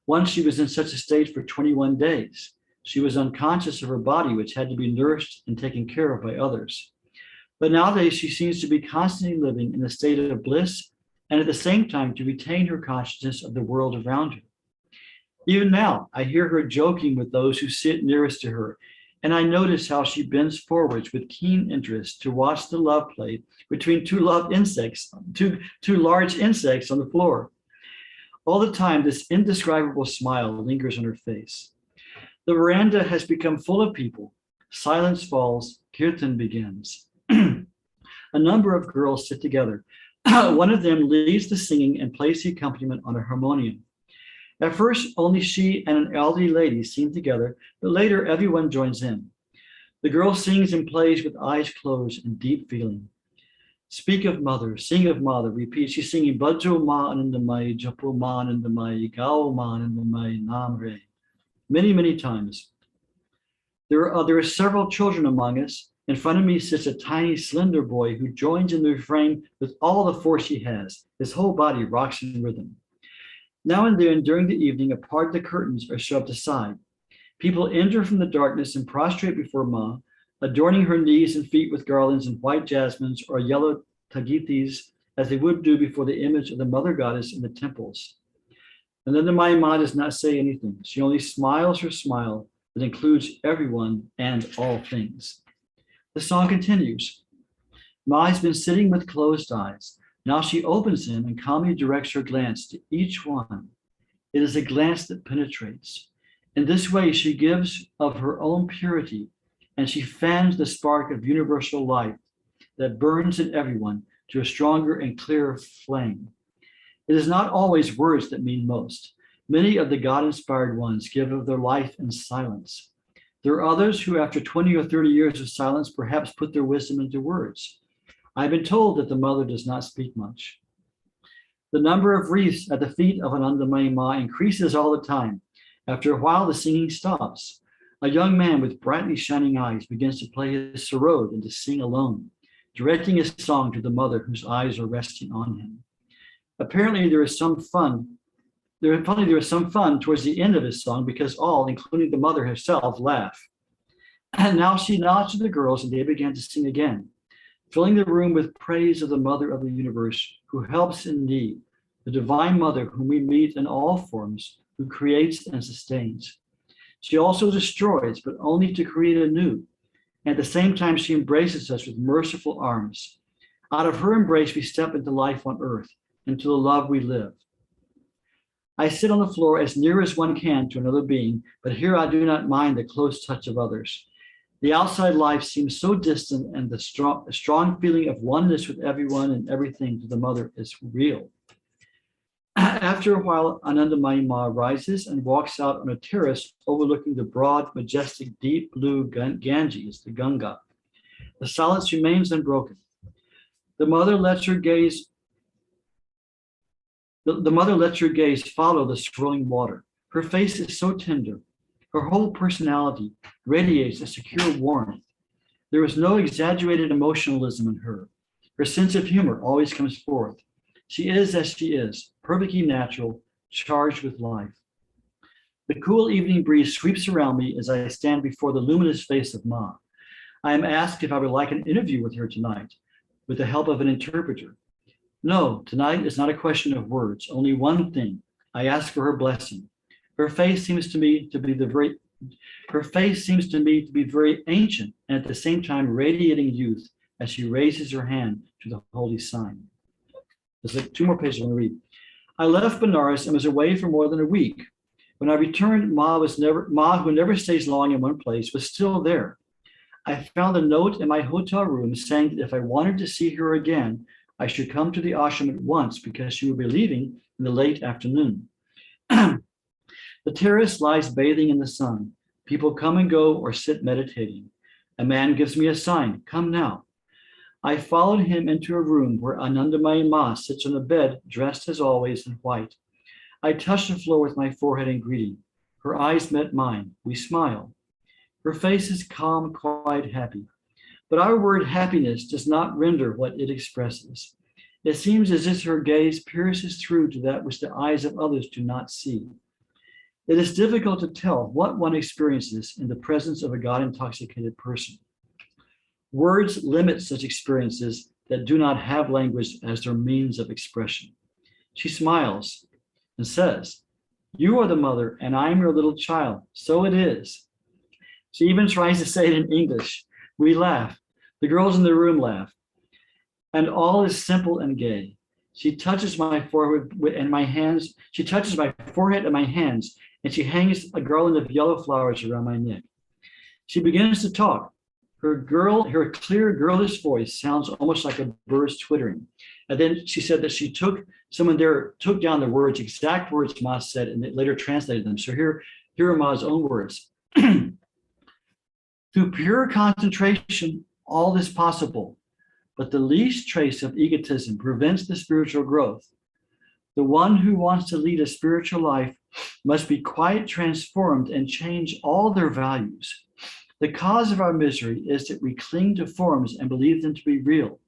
Once she was in such a state for 21 days. She was unconscious of her body, which had to be nourished and taken care of by others. But nowadays she seems to be constantly living in a state of bliss and at the same time to retain her consciousness of the world around her. Even now, I hear her joking with those who sit nearest to her, and I notice how she bends forwards with keen interest to watch the love play between two large insects on the floor. All the time, this indescribable smile lingers on her face. The veranda has become full of people. Silence falls, Kirtan begins. A number of girls sit together. One of them leads the singing and plays the accompaniment on a harmonium. At first, only she and an elderly lady sing together, but later everyone joins in. The girl sings and plays with eyes closed and deep feeling. Speak of mother, sing of mother, repeat. She's singing Bhajo Ma Anandamayi, Japo Ma Anandamayi, Gao Ma Anandamayi, Nam Re. Many, many times. There are several children among us. In front of me sits a tiny, slender boy who joins in the refrain with all the force he has. His whole body rocks in rhythm. Now and then during the evening, a part of the curtains are shoved aside. People enter from the darkness and prostrate before Ma, adorning her knees and feet with garlands and white jasmines or yellow tagitis, as they would do before the image of the mother goddess in the temples. And then the Maya Ma does not say anything. She only smiles her smile that includes everyone and all things. The song continues. Ma has been sitting with closed eyes. Now she opens them and calmly directs her glance to each one. It is a glance that penetrates. In this way, she gives of her own purity, and she fans the spark of universal light that burns in everyone to a stronger and clearer flame. It is not always words that mean most. Many of the God-inspired ones give of their life in silence. There are others who, after 20 or 30 years of silence, perhaps put their wisdom into words. I've been told that the mother does not speak much. The number of wreaths at the feet of Anandamayi Ma increases all the time. After a while, the singing stops. A young man with brightly shining eyes begins to play his sarod and to sing alone, directing his song to the mother whose eyes are resting on him. Apparently, there is some fun there was some fun towards the end of his song because all, including the mother herself, laugh. And now she nods to the girls and they began to sing again, filling the room with praise of the mother of the universe who helps in need, the divine mother whom we meet in all forms, who creates and sustains. She also destroys, but only to create anew. At the same time, she embraces us with merciful arms. Out of her embrace, we step into life on earth, into the love we live. I sit on the floor as near as one can to another being, but here I do not mind the close touch of others. The outside life seems so distant, and the strong feeling of oneness with everyone and everything to the mother is real. After a while, Anandamayi Ma rises and walks out on a terrace overlooking the broad, majestic, deep blue Ganges, the Ganga. The silence remains unbroken. The mother lets her gaze follow the swirling water. Her face is so tender. Her whole personality radiates a secure warmth. There is no exaggerated emotionalism in her. Her sense of humor always comes forth. She is as she is, perfectly natural, charged with life. The cool evening breeze sweeps around me as I stand before the luminous face of Ma. I am asked if I would like an interview with her tonight, with the help of an interpreter. No, tonight is not a question of words, only one thing. I ask for her blessing. Her face seems to me to be very ancient and at the same time radiating youth as she raises her hand to the holy sign. There's like 2 more pages I want to read. I left Benares and was away for more than a week. When I returned, Ma, who never stays long in one place, was still there. I found a note in my hotel room saying that if I wanted to see her again, I should come to the ashram at once because she would be leaving in the late afternoon. The terrace lies bathing in the sun. People come and go or sit meditating. A man gives me a sign, come now. I followed him into a room where Anandamayi Ma sits on a bed dressed as always in white. I touched the floor with my forehead in greeting. Her eyes met mine. We smile. Her face is calm, quiet, happy. But our word happiness does not render what it expresses. It seems as if her gaze pierces through to that which the eyes of others do not see. It is difficult to tell what one experiences in the presence of a God-intoxicated person. Words limit such experiences that do not have language as their means of expression. She smiles and says, "You are the mother and I am your little child, so it is." She even tries to say it in English. We laugh. The girls in the room laugh. And all is simple and gay. She touches my forehead and my hands. She touches my forehead and my hands, and she hangs a garland of yellow flowers around my neck. She begins to talk. Her clear girlish voice sounds almost like a bird's twittering. And then she said that someone there took down the words, exact words Ma said, and they later translated them. So here are Ma's own words. Through pure concentration, all is possible, but the least trace of egotism prevents the spiritual growth. The one who wants to lead a spiritual life must be quite transformed and change all their values. The cause of our misery is that we cling to forms and believe them to be real.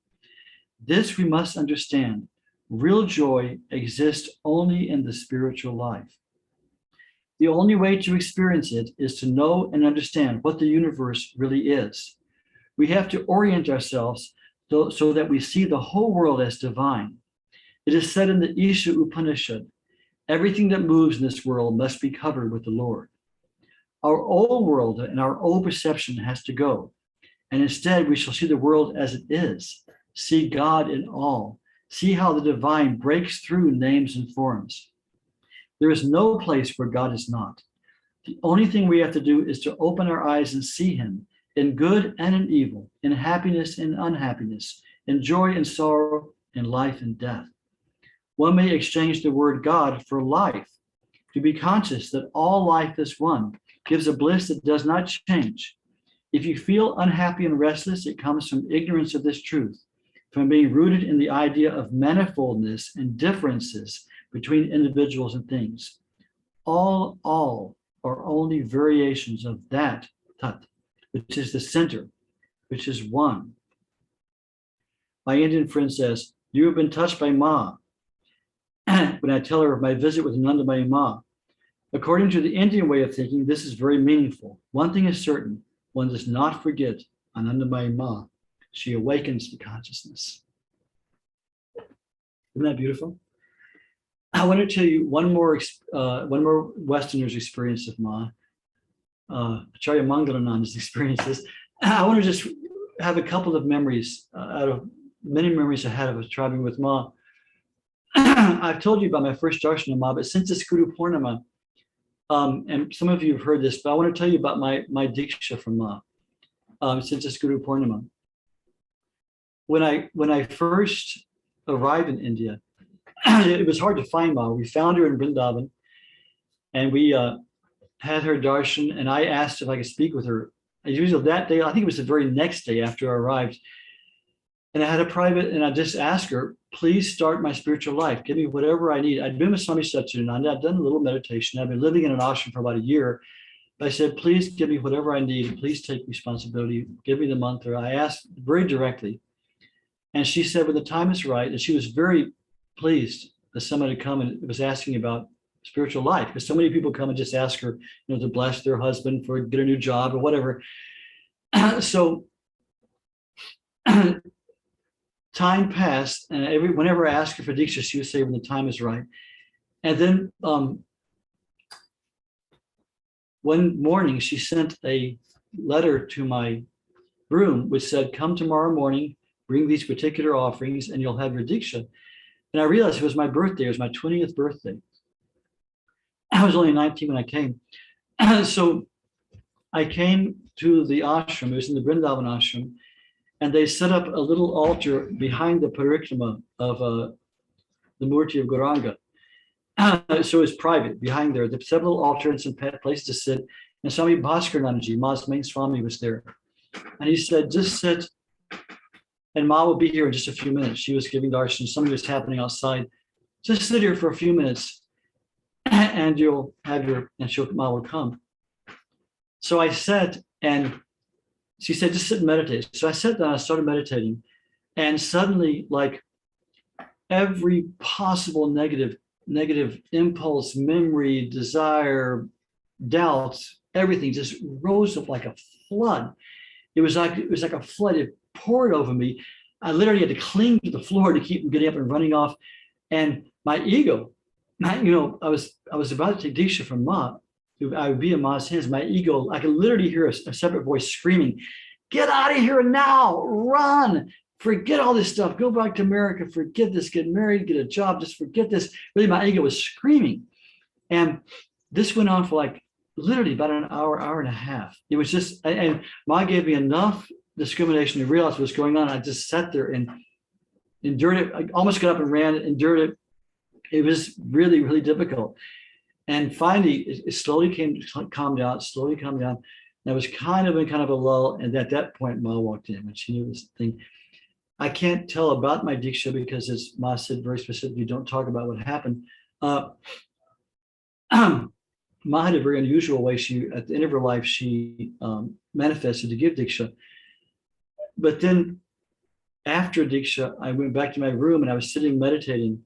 This we must understand. Real joy exists only in the spiritual life. The only way to experience it is to know and understand what the universe really is. We have to orient ourselves so that we see the whole world as divine. It is said in the Isha Upanishad, everything that moves in this world must be covered with the Lord. Our old world and our old perception has to go, and instead we shall see the world as it is, see God in all, see how the divine breaks through names and forms. There is no place where God is not. The only thing we have to do is to open our eyes and see him in good and in evil, in happiness and unhappiness, in joy and sorrow, in life and death. One may exchange the word God for life. To be conscious that all life is one gives a bliss that does not change. If you feel unhappy and restless, it comes from ignorance of this truth, from being rooted in the idea of manifoldness and differences between individuals and things. All are only variations of that tat, which is the center, which is one. My Indian friend says, "You have been touched by Ma." when I tell her of my visit with Anandamayi Ma. According to the Indian way of thinking, this is very meaningful. One thing is certain, one does not forget Anandamayi Ma. She awakens to consciousness. Isn't that beautiful? I want to tell you one more Westerner's experience of Ma, Acharya Mangalananda's experiences. I want to just have a couple of memories out of many memories I had of traveling with Ma. I've told you about my first darshan of Ma, but since it's Guru Purnima, and some of you have heard this, but I want to tell you about my diksha from Ma, since it's Guru Purnima. When I first arrived in India, it was hard to find Ma. We found her in Vrindavan, and we had her darshan, and I asked if I could speak with her. Usually that day, I think it was the very next day after I arrived, and I had a private, and I just asked her, please start my spiritual life. Give me whatever I need. I'd been with Swami Satchidananda. I'd done a little meditation. I've been living in an ashram for about a year. But I said, please give me whatever I need. Please take responsibility. Give me the mantra. I asked very directly. And she said, when the time is right, and she was very pleased that someone had come and was asking about spiritual life, because so many people come and just ask her, to bless their husband for get a new job or whatever. So time passed, and whenever I asked her for diksha, she would say when the time is right. And then one morning, she sent a letter to my room which said, come tomorrow morning, bring these particular offerings, and you'll have your diksha. And I realized it was my birthday. It was my 20th birthday. I was only 19 when I came. So I came to the ashram. It was in the Vrindavan ashram. And they set up a little altar behind the parikrama of the Murti of Gauranga. So it's private behind there. They set a little altar and some place to sit. And Swami Bhaskarnandaji, Ma's main Swami, was there. And he said, just sit. And Ma will be here in just a few minutes. She was giving darshan. Something was happening outside. Just sit here for a few minutes and you'll have Ma will come. So I sat, and she said, just sit and meditate. So I sat down, I started meditating, and suddenly, like, every possible negative impulse, memory, desire, doubts, everything just rose up like a flood. It was like a flood. It poured over me. I literally had to cling to the floor to keep from getting up and running off. And my ego, I was about to take diksha from Ma. I would be in Ma's hands. My ego, I could literally hear a separate voice screaming, get out of here now, run, forget all this stuff, go back to America, forget this, get married, get a job, just forget this. Really, my ego was screaming. And this went on for like literally about an hour and a half. It was just, and Ma gave me enough discrimination to realize what was going on. I just sat there and endured it. I almost got up and ran, endured it. It was really, really difficult. And finally, it slowly calmed down, And I was kind of in a lull. And at that point, Ma walked in and she knew this thing. I can't tell about my diksha because, as Ma said very specifically, don't talk about what happened. Ma had a very unusual way. She, at the end of her life, she manifested to give diksha. But then after diksha, I went back to my room and I was sitting meditating.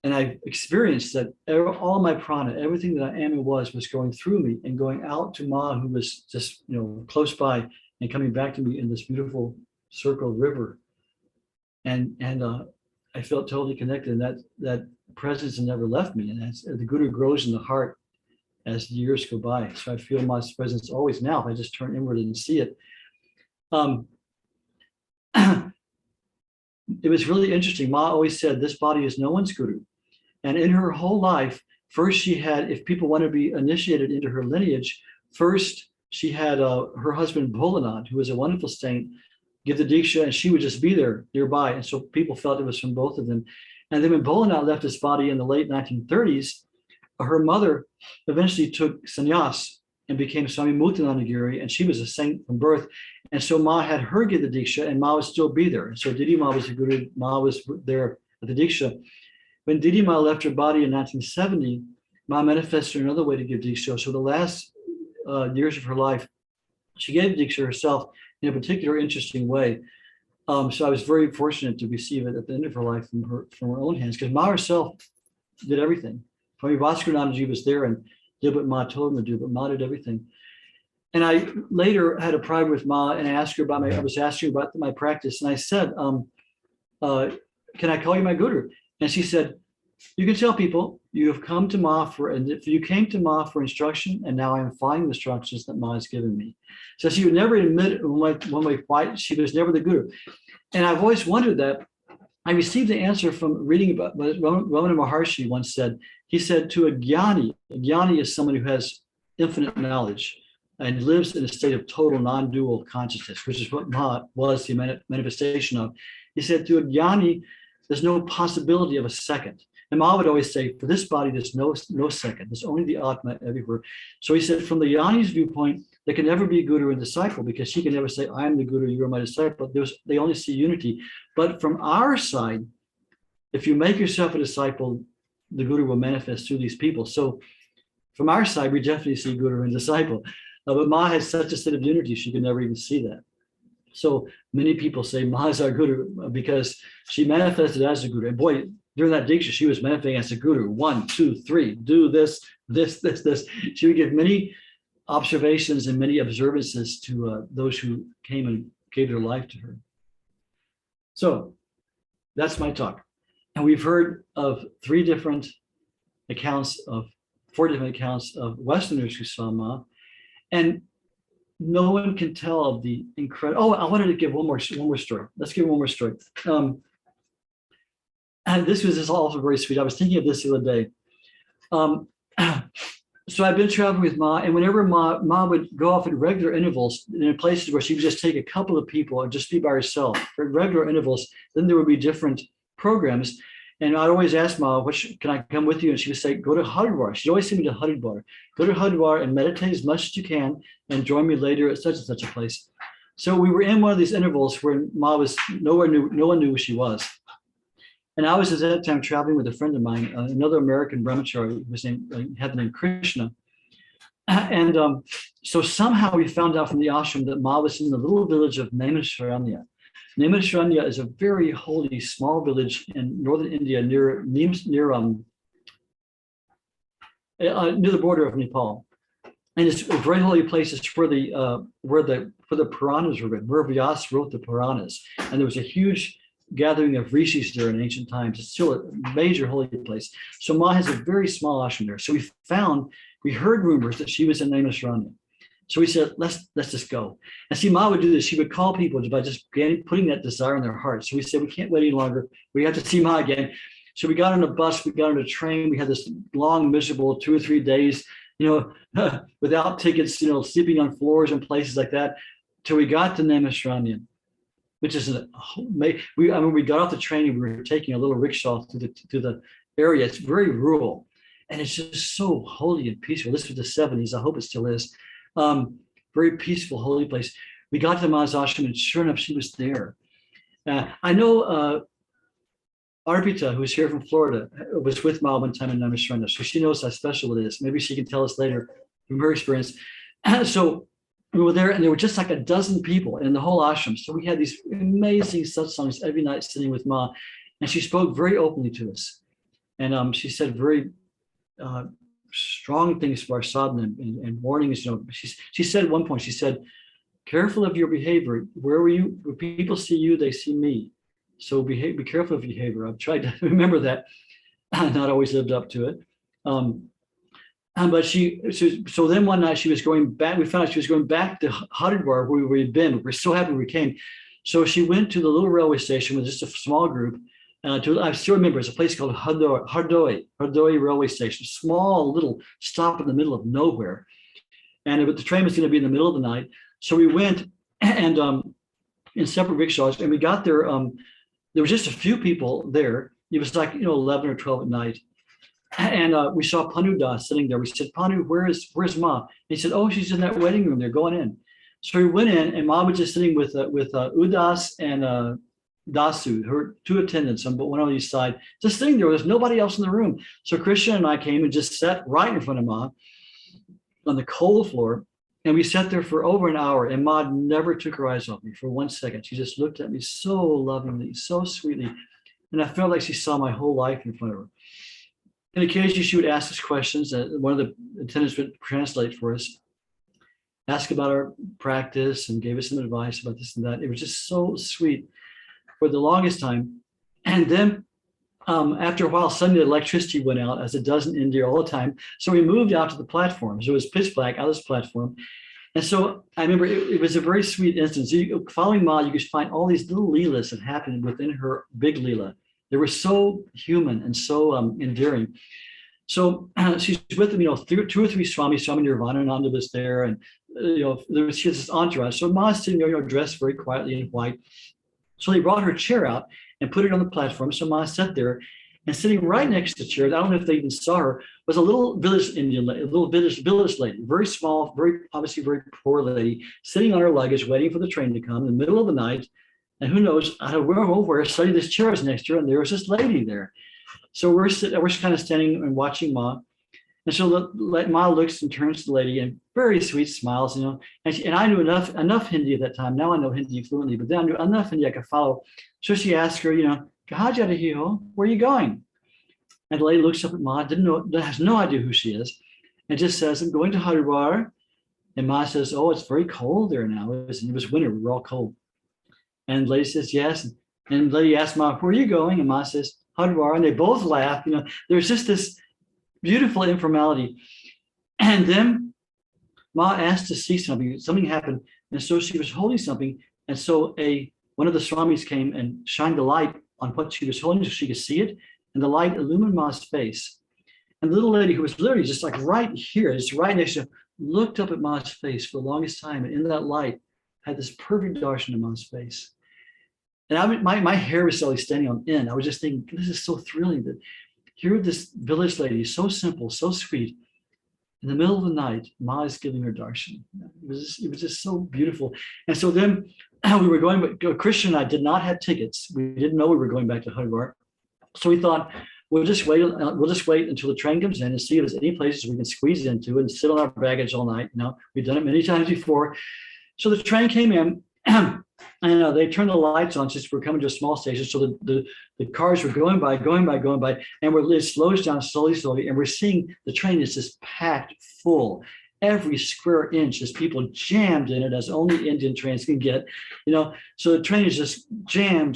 And I experienced that all my prana, everything that I am and was going through me and going out to Ma, who was just close by, and coming back to me in this beautiful circled river. And I felt totally connected, and that presence never left me. And as the Guru grows in the heart as the years go by, so I feel Ma's presence always now. If I just turn inward and see it. It was really interesting. Ma always said, this body is no one's guru. And in her whole life, first she had, if people want to be initiated into her lineage, first she had her husband Bholanand, who was a wonderful saint, give the diksha, and she would just be there nearby. And so people felt it was from both of them. And then when Bholanand left his body in the late 1930s, her mother eventually took sannyas and became Swami Muktanandagiri, and she was a saint from birth. And so Ma had her give the diksha, and Ma would still be there. And so Didi Ma was the guru, Ma was there at the diksha. When Didi Ma left her body in 1970, Ma manifested another way to give diksha. So the last years of her life, she gave diksha herself in a particular interesting way. So I was very fortunate to receive it at the end of her life from her own hands, because Ma herself did everything. Swami Vasudhanandaji was there and did what Ma told him to do, but Ma did everything. And I later had a private with Ma, and I asked her about I was asking her about my practice, and I said, can I call you my guru? And she said, you can tell people you have come to Ma and if you came to Ma for instruction, and now I'm following the instructions that Ma has given me. So she would never admit when we fight, she was never the guru. And I've always wondered that. I received the answer from reading about what Ramana Maharshi once said. He said to a jnani is someone who has infinite knowledge and lives in a state of total non-dual consciousness, which is what Ma was the manifestation of. He said to a jnani, there's no possibility of a second. And Ma would always say, for this body, there's no second. There's only the Atma everywhere. So he said, from the jnani's viewpoint, there can never be a guru and disciple, because she can never say, I am the guru, you are my disciple. They only see unity. But from our side, if you make yourself a disciple, the guru will manifest through these people. So from our side, we definitely see guru and disciple. But Ma has such a state of unity, she could never even see that. So many people say Ma is our guru because she manifested as a guru. And boy, during that diksha, she was manifesting as a guru. 1, 2, 3, do this. She would give many observations and many observances to those who came and gave their life to her. So that's my talk. And we've heard of 4 different accounts of Westerners who saw Ma. And no one can tell of the incredible. Oh, I wanted to give one more story. Let's give one more story. And this was also very sweet. I was thinking of this the other day. So I've been traveling with Ma, and whenever Ma would go off at regular intervals in places where she would just take a couple of people and just be by herself for regular intervals, then there would be different programs. And I'd always ask Ma, can I come with you? And she would say, go to Haridwar. She'd always send me to Haridwar. Go to Haridwar and meditate as much as you can and join me later at such and such a place. So we were in one of these intervals where Ma was no one knew who she was. And I was at that time traveling with a friend of mine, another American brahmachari, had the name Krishna. And so somehow we found out from the ashram that Ma was in the little village of Naimisharanya. Naimisharanya is a very holy small village in northern India near the border of Nepal. And it's a very holy place. It's where the Puranas were written, where Vyas wrote the Puranas. And there was a huge gathering of rishis there in ancient times. It's still a major holy place. So Ma has a very small ashram there. So we heard rumors that she was in Naimisharanya. So we said, let's just go. And see, Ma would do this. She would call people by just putting that desire in their hearts. So we said, we can't wait any longer. We have to see Ma again. So we got on a bus, we got on a train. We had this long, miserable 2 or 3 days, without tickets, sleeping on floors and places like that, till we got to Naimisharanya, which is we got off the train and we were taking a little rickshaw through the area. It's very rural, and it's just so holy and peaceful. This was the 70s. I hope it still is. Very peaceful, holy place. We got to Ma's ashram, and sure enough, she was there. I know Arpita, who's here from Florida, was with Ma one time in Naimisharanya, so she knows how special it is. Maybe she can tell us later from her experience. So we were there, and there were just like a dozen people in the whole ashram. So we had these amazing satsangs every night sitting with Ma, and she spoke very openly to us. And she said very strong things for our sadhana and warnings. She said at one point, she said, careful of your behavior. When people see you, they see me. So be careful of your behavior. I've tried to remember that. Not always lived up to it. But so then one night she was going back. We found out she was going back to Haridwar where we had been. We were so happy we came. So she went to the little railway station with just a small group. I still remember, it's a place called Hardoi railway station, small little stop in the middle of nowhere. And the train was going to be in the middle of the night. So we went and in separate rickshaws, and we got there. There was just a few people there. It was like 11 or 12 at night. And we saw Panu Das sitting there. We said, Panu, where's Ma? And he said, oh, she's in that waiting room. They're going in. So we went in, and Ma was just sitting with Udas and Dasu, her 2 attendants on one on each side, just sitting there. There's nobody else in the room. So Krishna and I came and just sat right in front of Ma on the cold floor. And we sat there for over an hour, and Ma never took her eyes off me for 1 second. She just looked at me so lovingly, so sweetly. And I felt like she saw my whole life in front of her. And occasionally she would ask us questions that one of the attendants would translate for us, ask about our practice and gave us some advice about this and that. It was just so sweet for the longest time. And then after a while, suddenly the electricity went out, as it does in India all the time. So we moved out to the platform. So it was pitch black out of this platform. And so I remember it was a very sweet instance. Following Ma, you could find all these little leelas that happened within her big leela. They were so human and so endearing. So she's with them, 2 or 3 Swami Nirvanananda was there, and she has this entourage. So Ma's sitting there, dressed very quietly in white. So they brought her chair out and put it on the platform. So Ma sat there, and sitting right next to the chair, I don't know if they even saw her, was a little village Indian lady, a little village lady, very small, obviously very poor lady, sitting on her luggage, waiting for the train to come in the middle of the night. And who knows, out of where suddenly this chair was next to her, and there was this lady there. So we're kind of standing and watching Ma. And so Ma looks and turns to the lady and very sweet smiles, and I knew enough Hindi at that time. Now I know Hindi fluently, but then I knew enough Hindi I could follow. So she asked her, "Kaha ja rahi ho? Where are you going?" And the lady looks up at Ma, has no idea who she is, and just says, "I'm going to Haridwar." And Ma says, "Oh, it's very cold there now." It was winter, we were all cold. And the lady says, "Yes." And the lady asks Ma, "Where are you going?" And Ma says, "Haridwar." And they both laugh. There's just this beautiful informality. And then Ma asked to see something. Something happened. And so she was holding something. And so one of the Swamis came and shined the light on what she was holding so she could see it. And the light illumined Ma's face. And the little lady, who was literally just like right here, just right next to her, looked up at Ma's face for the longest time. And in that light, had this perfect darshan of Ma's face. And my hair was slowly standing on end. I was just thinking, this is so thrilling that here this village lady, so simple, so sweet. In the middle of the night, Ma is giving her darshan. It was just so beautiful. And so then we were going, but Christian and I did not have tickets. We didn't know we were going back to Haridwar. So we thought, we'll just wait until the train comes in and see if there's any places we can squeeze into and sit on our baggage all night. We've done it many times before. So the train came in. And they turned the lights on since we're coming to a small station. So the cars were going by, and it slows down slowly. And we're seeing the train is just packed full. Every square inch is people jammed in it, as only Indian trains can get. So the train is just jam.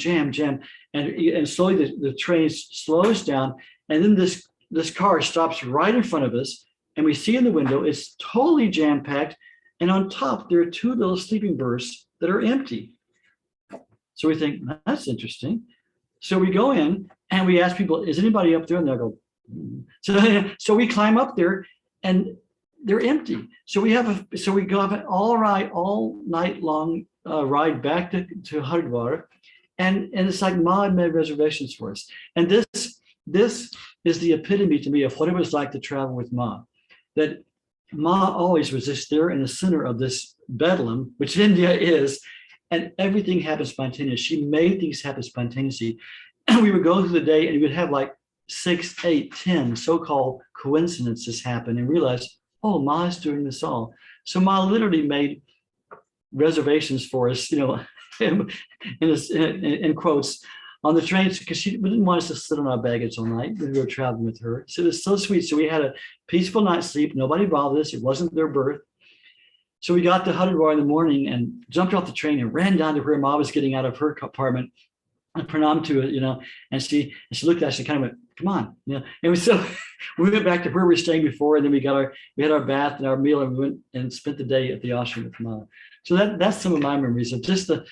And slowly the train slows down. And then this car stops right in front of us. And we see in the window, it's totally jam-packed. And on top, there are 2 little sleeping berths that are empty. So we think, that's interesting. So we go in and we ask people, is anybody up there? And they'll go, so we climb up there and they're empty. So we go up an all night long ride back to Haridwar. And it's like Ma had made reservations for us. And this is the epitome to me of what it was like to travel with Ma. That Ma always was just there in the center of this bedlam, which India is, and everything happened spontaneously. She made things happen spontaneously. And we would go through the day and we would have like 6, 8, 10 so-called coincidences happen and realize, oh, Ma is doing this all. So Ma literally made reservations for us, in quotes, on the trains, because she didn't want us to sit on our baggage all night when we were traveling with her. So it was so sweet. So we had a peaceful night's sleep. Nobody bothered us. It wasn't their berth. So we got to Haridwar in the morning and jumped off the train and ran down to where Ma was getting out of her apartment and pranam to it, and she looked at us and kind of went, come on, And we went back to where we were staying before, and then we had our bath and our meal, and we went and spent the day at the ashram with Ma. So that's some of my memories of just the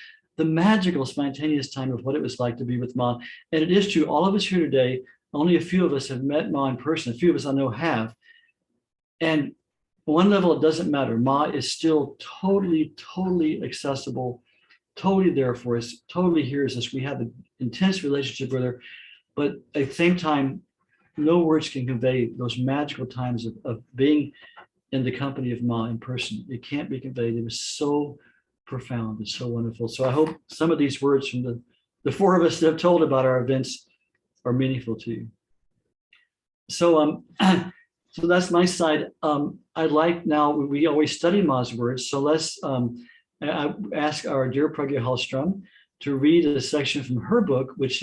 magical, spontaneous time of what it was like to be with Ma. And it is true, all of us here today, only a few of us have met Ma in person. A few of us I know have. And on one level, it doesn't matter. Ma is still totally accessible, totally there for us, totally hears us. We have an intense relationship with her. But at the same time, no words can convey those magical times of being in the company of Ma in person. It can't be conveyed. It was so profound and so wonderful. So I hope some of these words from the 4 of us that have told about our events are meaningful to you. So so that's my side. I'd like now, we always study Ma's words. So let's I ask our dear Pragya Hallstrom to read a section from her book, which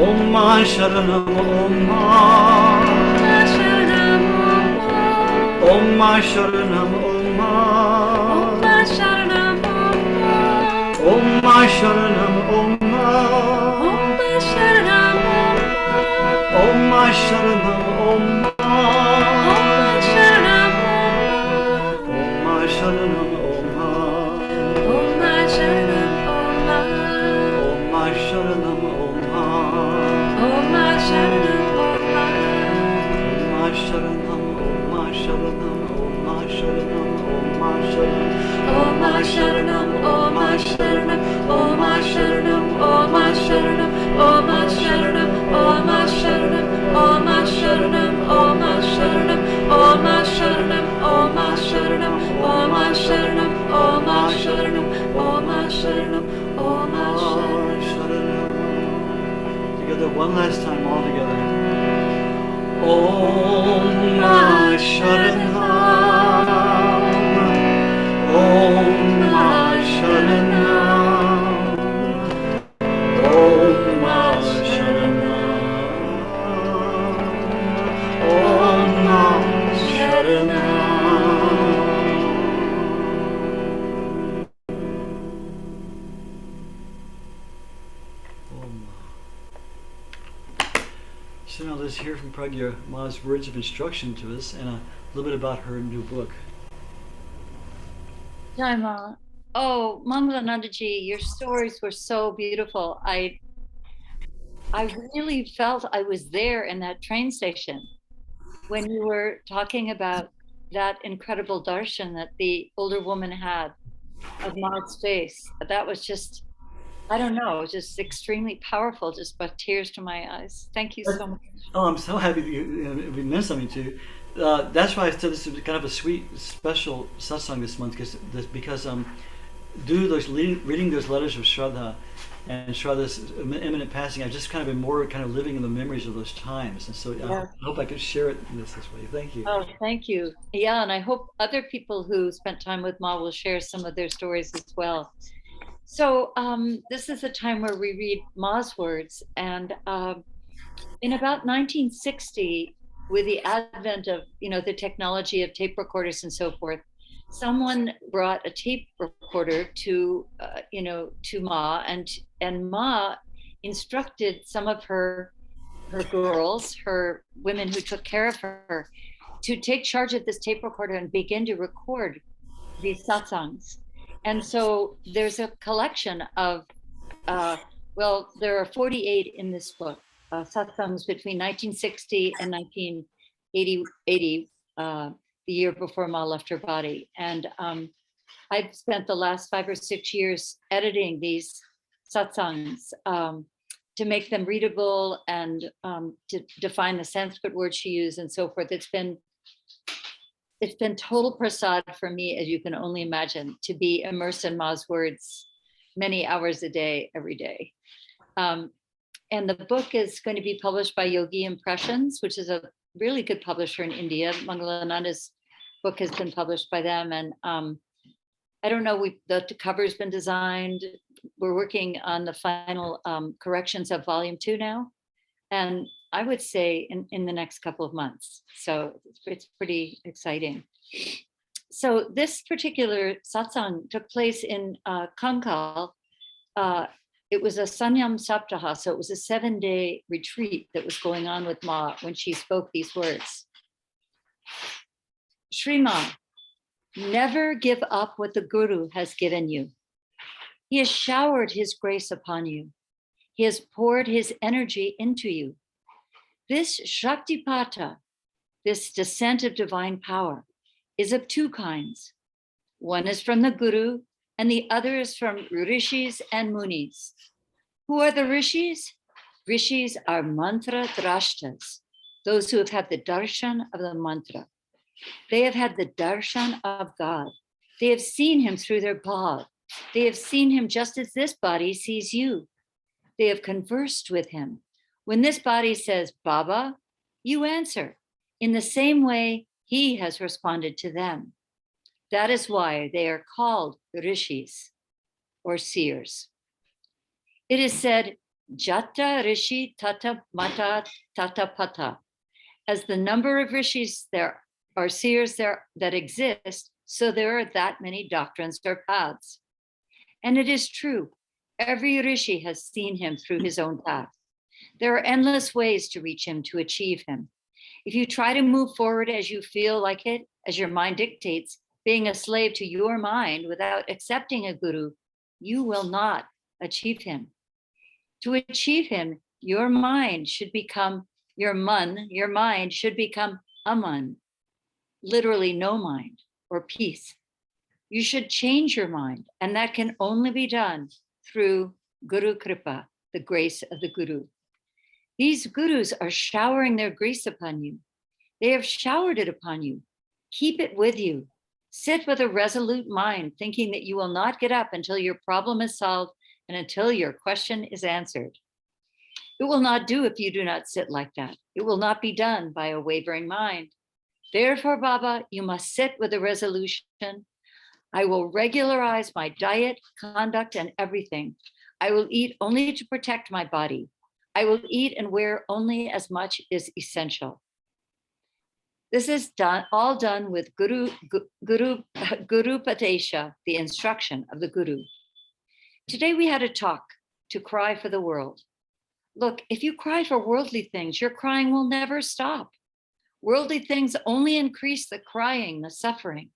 Om Sharanam Om. Om Sharanam Om. Om Sharanam Om. Om Sharanam Om. Om Sharanam Om. Together one last time, all together. Om Sharanam. Om Sharanam. Om Sharanam. Om Sharanam. So now let's hear from Pragya Ma's words of instruction to us and a little bit about her new book. Jai Ma. Oh, Mangalanandaji, your stories were so beautiful. I really felt I was there in that train station when you were talking about that incredible darshan that the older woman had of Ma's face. That was just, I don't know, just extremely powerful, just brought tears to my eyes. Thank you so much. Oh, I'm so happy that we meant something to you. That's why I said this is kind of a sweet, special satsang this month, because reading those letters of Shraddha and Shraddha's imminent passing, I've just kind of been more kind of living in the memories of those times. And so I hope I could share it this way. Thank you. Oh, thank you. Yeah, and I hope other people who spent time with Ma will share some of their stories as well. So this is a time where we read Ma's words. And in about 1960, with the advent of, the technology of tape recorders and so forth, someone brought a tape recorder to, to Ma, and Ma instructed some of her girls, her women who took care of her, to take charge of this tape recorder and begin to record these satsangs. And so there's a collection of, there are 48 in this book, satsangs between 1960 and 1980, the year before Ma left her body. And I've spent the last 5 or 6 years editing these satsangs to make them readable and to define the Sanskrit words she used and so forth. It's been total prasad for me, as you can only imagine, to be immersed in Ma's words many hours a day, every day. And the book is going to be published by Yogi Impressions, which is a really good publisher in India. Mangalananda's book has been published by them. And I don't know, the cover's been designed. We're working on the final corrections of volume 2 now. And I would say in the next couple of months. So it's pretty exciting. So this particular satsang took place in Kankal. It was a Sanyam Saptaha, so it was a 7-day retreat that was going on with Ma when she spoke these words. Shrima, never give up what the Guru has given you. He has showered his grace upon you. He has poured his energy into you. This Shaktipata, this descent of divine power, is of 2 kinds. One is from the Guru, and the other is from Rishis and Munis. Who are the Rishis? Rishis are mantra drashtas, those who have had the darshan of the mantra. They have had the darshan of God. They have seen him through their bhav. They have seen him just as this body sees you. They have conversed with him. When this body says, Baba, you answer in the same way he has responded to them. That is why they are called rishis or seers. It is said, Jata rishi tata mata tata pata. As the number of rishis there are seers there that exist, so there are that many doctrines or paths. And it is true, every rishi has seen him through his own path. There are endless ways to reach him, to achieve him. If you try to move forward as you feel like it, as your mind dictates, being a slave to your mind without accepting a guru, you will not achieve him. To achieve him, your mind should become your mind should become aman, literally no mind or peace. You should change your mind, and that can only be done through Guru Kripa, the grace of the Guru. These gurus are showering their grace upon you. They have showered it upon you. Keep it with you. Sit with a resolute mind, thinking that you will not get up until your problem is solved and until your question is answered. It will not do if you do not sit like that. It will not be done by a wavering mind. Therefore, Baba, you must sit with a resolution. I will regularize my diet, conduct, and everything. I will eat only to protect my body. I will eat and wear only as much is essential. This is all done with Guru Padesha, the instruction of the Guru. Today we had a talk to cry for the world. Look, if you cry for worldly things, your crying will never stop. Worldly things only increase the crying, the suffering.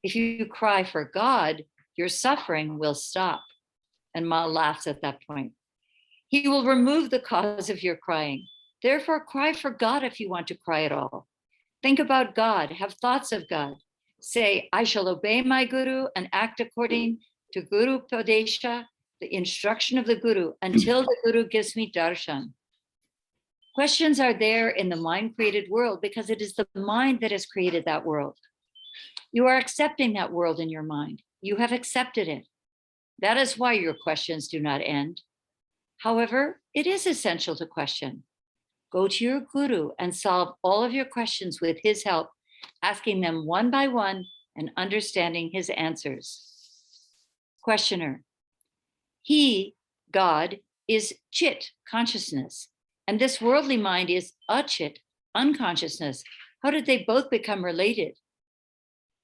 If you cry for God, your suffering will stop. And Ma laughs at that point. He will remove the cause of your crying. Therefore, cry for God if you want to cry at all. Think about God, have thoughts of God. Say, I shall obey my Guru and act according to Guru Padesha, the instruction of the Guru, until the Guru gives me darshan. Questions are there in the mind-created world because it is the mind that has created that world. You are accepting that world in your mind. You have accepted it. That is why your questions do not end. However, it is essential to question. Go to your Guru and solve all of your questions with his help, asking them one by one and understanding his answers. Questioner. He, God, is Chit, consciousness, and this worldly mind is Achit, unconsciousness. How did they both become related?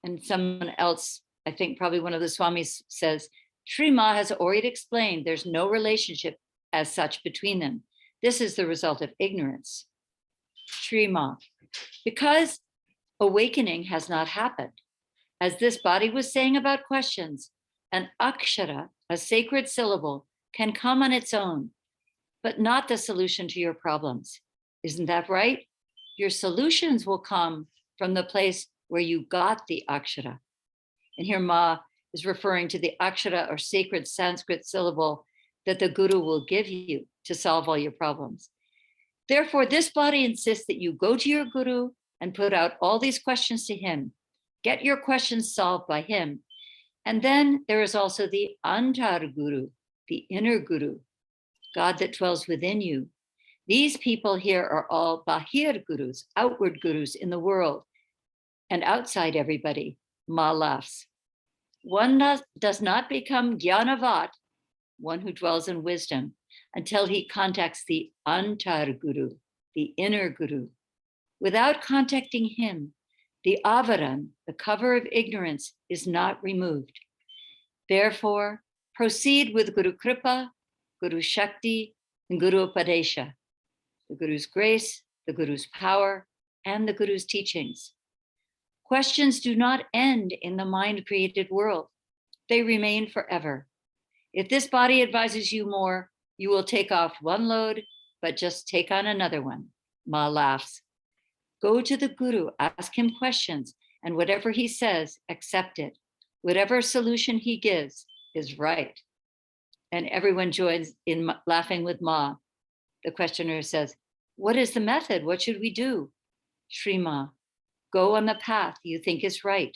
And someone else, I think probably one of the Swamis says, Sri Ma has already explained there's no relationship as such between them. This is the result of ignorance. Sri Ma, because awakening has not happened. As this body was saying about questions, an akshara, a sacred syllable, can come on its own, but not the solution to your problems. Isn't that right? Your solutions will come from the place where you got the akshara. And here Ma is referring to the akshara or sacred Sanskrit syllable that the Guru will give you to solve all your problems. Therefore, this body insists that you go to your Guru and put out all these questions to him. Get your questions solved by him. And then there is also the Antar Guru, the inner Guru, God that dwells within you. These people here are all Bahir Gurus, outward Gurus in the world, and outside everybody. Ma laughs. One does not become Jnanavat, one who dwells in wisdom, until he contacts the Antar Guru, the inner Guru. Without contacting him, the avaran, the cover of ignorance, is not removed. Therefore, proceed with Guru Kripa, Guru Shakti, and Guru Padesha, the Guru's grace, the Guru's power, and the Guru's teachings. Questions do not end in the mind-created world. They remain forever. If this body advises you more, you will take off one load, but just take on another one. Ma laughs. Go to the Guru, ask him questions, and whatever he says, accept it. Whatever solution he gives is right. And everyone joins in laughing with Ma. The questioner says, what is the method? What should we do? Sri Ma, go on the path you think is right.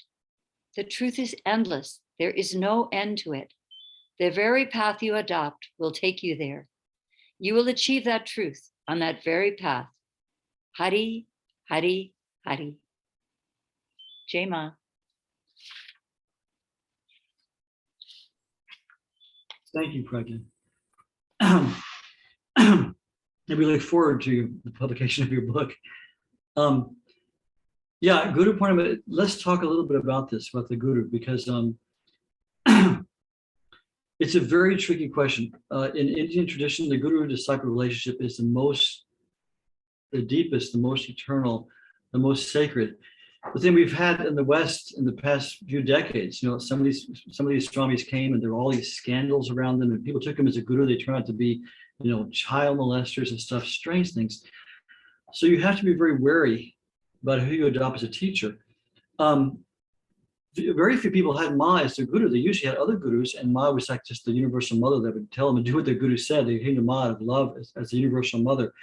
The truth is endless. There is no end to it. The very path you adopt will take you there. You will achieve that truth on that very path. Hari, Hari, Hari. Jai Ma. Thank you, Pragya. And we look forward to the publication of your book. Yeah, Guru Purnima, let's talk a little bit about this, about the Guru, because it's a very tricky question. In Indian tradition, the Guru-disciple relationship is the deepest, the most eternal, the most sacred. The thing we've had in the West in the past few decades, some of these swamis came and there were all these scandals around them, and people took them as a guru. They turned out to be, child molesters and stuff, strange things. So you have to be very wary about who you adopt as a teacher. Very few people had Ma as their guru. They usually had other gurus, and Ma was like just the universal mother that would tell them to do what the guru said. They came to Ma out of love as the universal mother.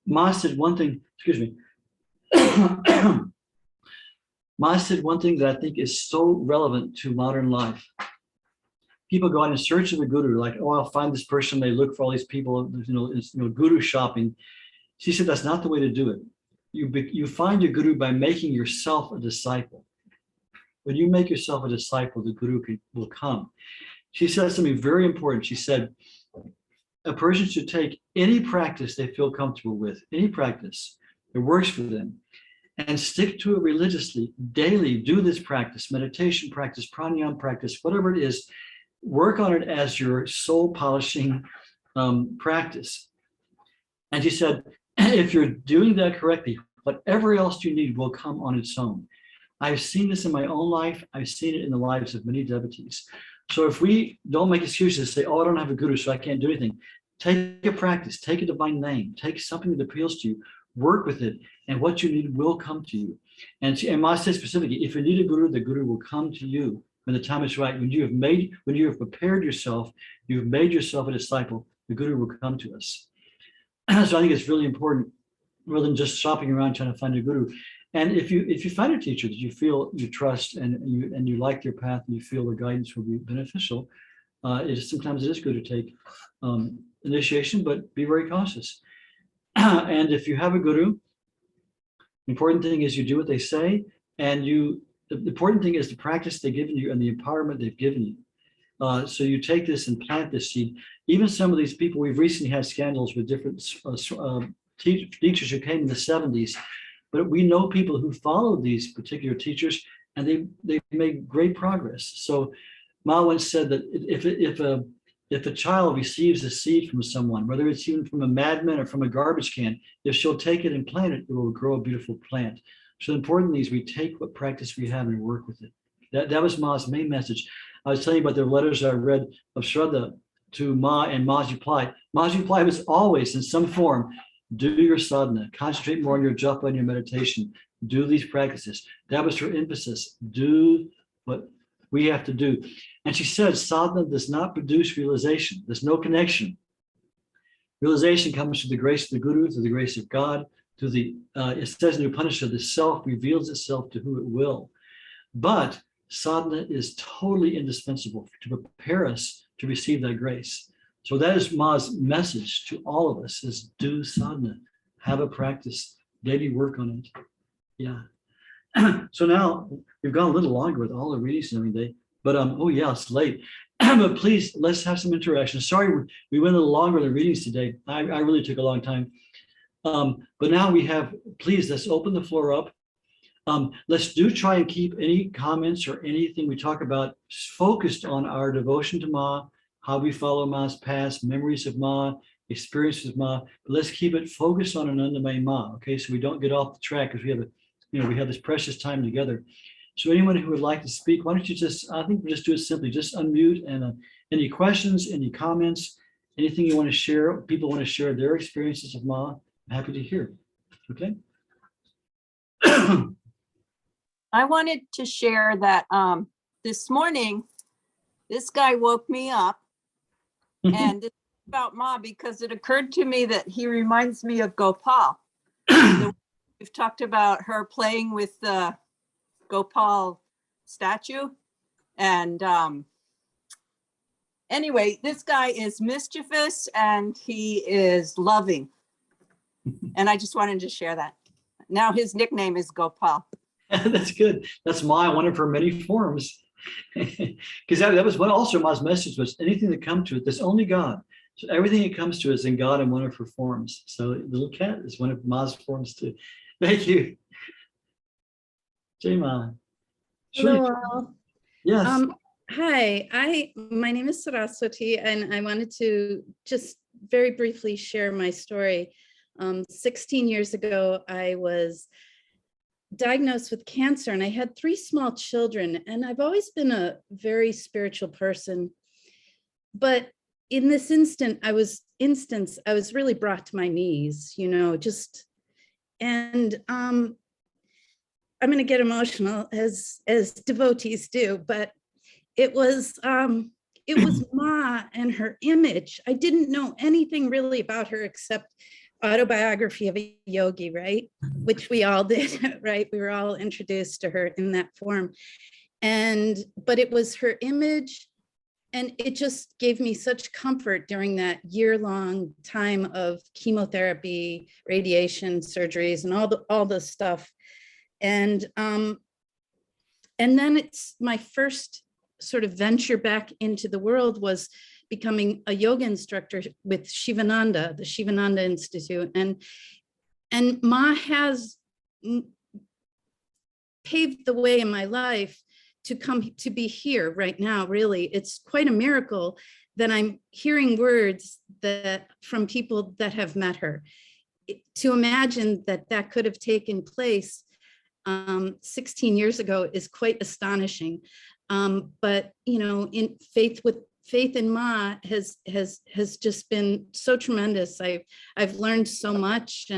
Ma said one thing, excuse me. Ma said one thing that I think is so relevant to modern life. People go out in search of a guru, like, oh, I'll find this person. They look for all these people, guru shopping. She said that's not the way to do it. You find your guru by making yourself a disciple. When you make yourself a disciple, the guru will come. She said something very important. She said, a person should take any practice they feel comfortable with, any practice that works for them, and stick to it religiously, daily. Do this practice, meditation practice, pranayama practice, whatever it is, work on it as your soul polishing practice. And she said, if you're doing that correctly, whatever else you need will come on its own. I've seen this in my own life. I've seen it in the lives of many devotees. So if we don't make excuses, say, oh, I don't have a guru, so I can't do anything. Take a practice, take a divine name, take something that appeals to you, work with it, and what you need will come to you. And Ma says specifically, if you need a guru, the guru will come to you when the time is right. When you have prepared yourself, you've made yourself a disciple, the guru will come to us. So I think it's really important, rather than just shopping around trying to find a guru. And if you find a teacher that you feel you trust and you like their path and you feel the guidance will be beneficial, sometimes it is good to take initiation, but be very cautious. And if you have a guru, the important thing is you do what they say, and the important thing is the practice they've given you and the empowerment they've given you. So you take this and plant this seed. Even some of these people, we've recently had scandals with different teachers who came in the 70s, but we know people who followed these particular teachers and they've made great progress. So Ma once said that if a child receives a seed from someone, whether it's even from a madman or from a garbage can, if she'll take it and plant it, it will grow a beautiful plant. So the important thing is we take what practice we have and work with it. That was Ma's main message. I was telling you about the letters I read of Shraddha to Ma, and Ma's reply. Ma's reply was always in some form, do your sadhana, concentrate more on your japa and your meditation, do these practices. That was her emphasis, do what we have to do. And she said, sadhana does not produce realization. There's no connection. Realization comes through the grace of the Guru, through the grace of God, through it says in the Upanishad, the self reveals itself to who it will. But sadhana is totally indispensable to prepare us to receive that grace. So that is Ma's message to all of us, is do sadhana, have a practice, daily work on it. Yeah. So now we've gone a little longer with all the readings every day, but oh yeah, it's late. But please, let's have some interaction. Sorry, we went a little longer than readings today. I really took a long time. But now we have, please, let's open the floor up. Let's try and keep any comments or anything we talk about focused on our devotion to Ma, how we follow Ma's past, memories of Ma, experiences of Ma. But let's keep it focused on Anandamayi Ma, okay? So we don't get off the track, because we have this precious time together. So anyone who would like to speak, why don't you I think we'll just do it simply, just unmute, and any questions, any comments, anything you want to share, people want to share their experiences of Ma, I'm happy to hear, okay? I wanted to share that this morning, this guy woke me up, and this is about Ma, because it occurred to me that he reminds me of Gopal. We've talked about her playing with the Gopal statue. And anyway, this guy is mischievous and he is loving. And I just wanted to share that. Now his nickname is Gopal. That's good. That's one of her many forms. Because that was what also Ma's message was, anything that comes to it, there's only God. So everything that comes to us in God in one of her forms. So the little cat is one of Ma's forms too. Thank you. Jai Ma. Hello all. Yes. Hi, my name is Saraswati, and I wanted to just very briefly share my story. 16 years ago, I was diagnosed with cancer, and I had 3 small children, and I've always been a very spiritual person. But in this instance, I was really brought to my knees, and I'm going to get emotional as devotees do, but it was Ma and her image. I didn't know anything really about her except Autobiography of a Yogi, right? Which we all did, right? We were all introduced to her in that form. But it was her image, and it just gave me such comfort during that year-long time of chemotherapy, radiation, surgeries, and all the stuff. And then it's my first sort of venture back into the world was becoming a yoga instructor with Shivananda, the Shivananda Institute. And Ma has paved the way in my life to come to be here right now. Really, it's quite a miracle that I'm hearing words that from people that have met her. To imagine that could have taken place 16 years ago is quite astonishing. But in faith in Ma has just been so tremendous. I've learned so much,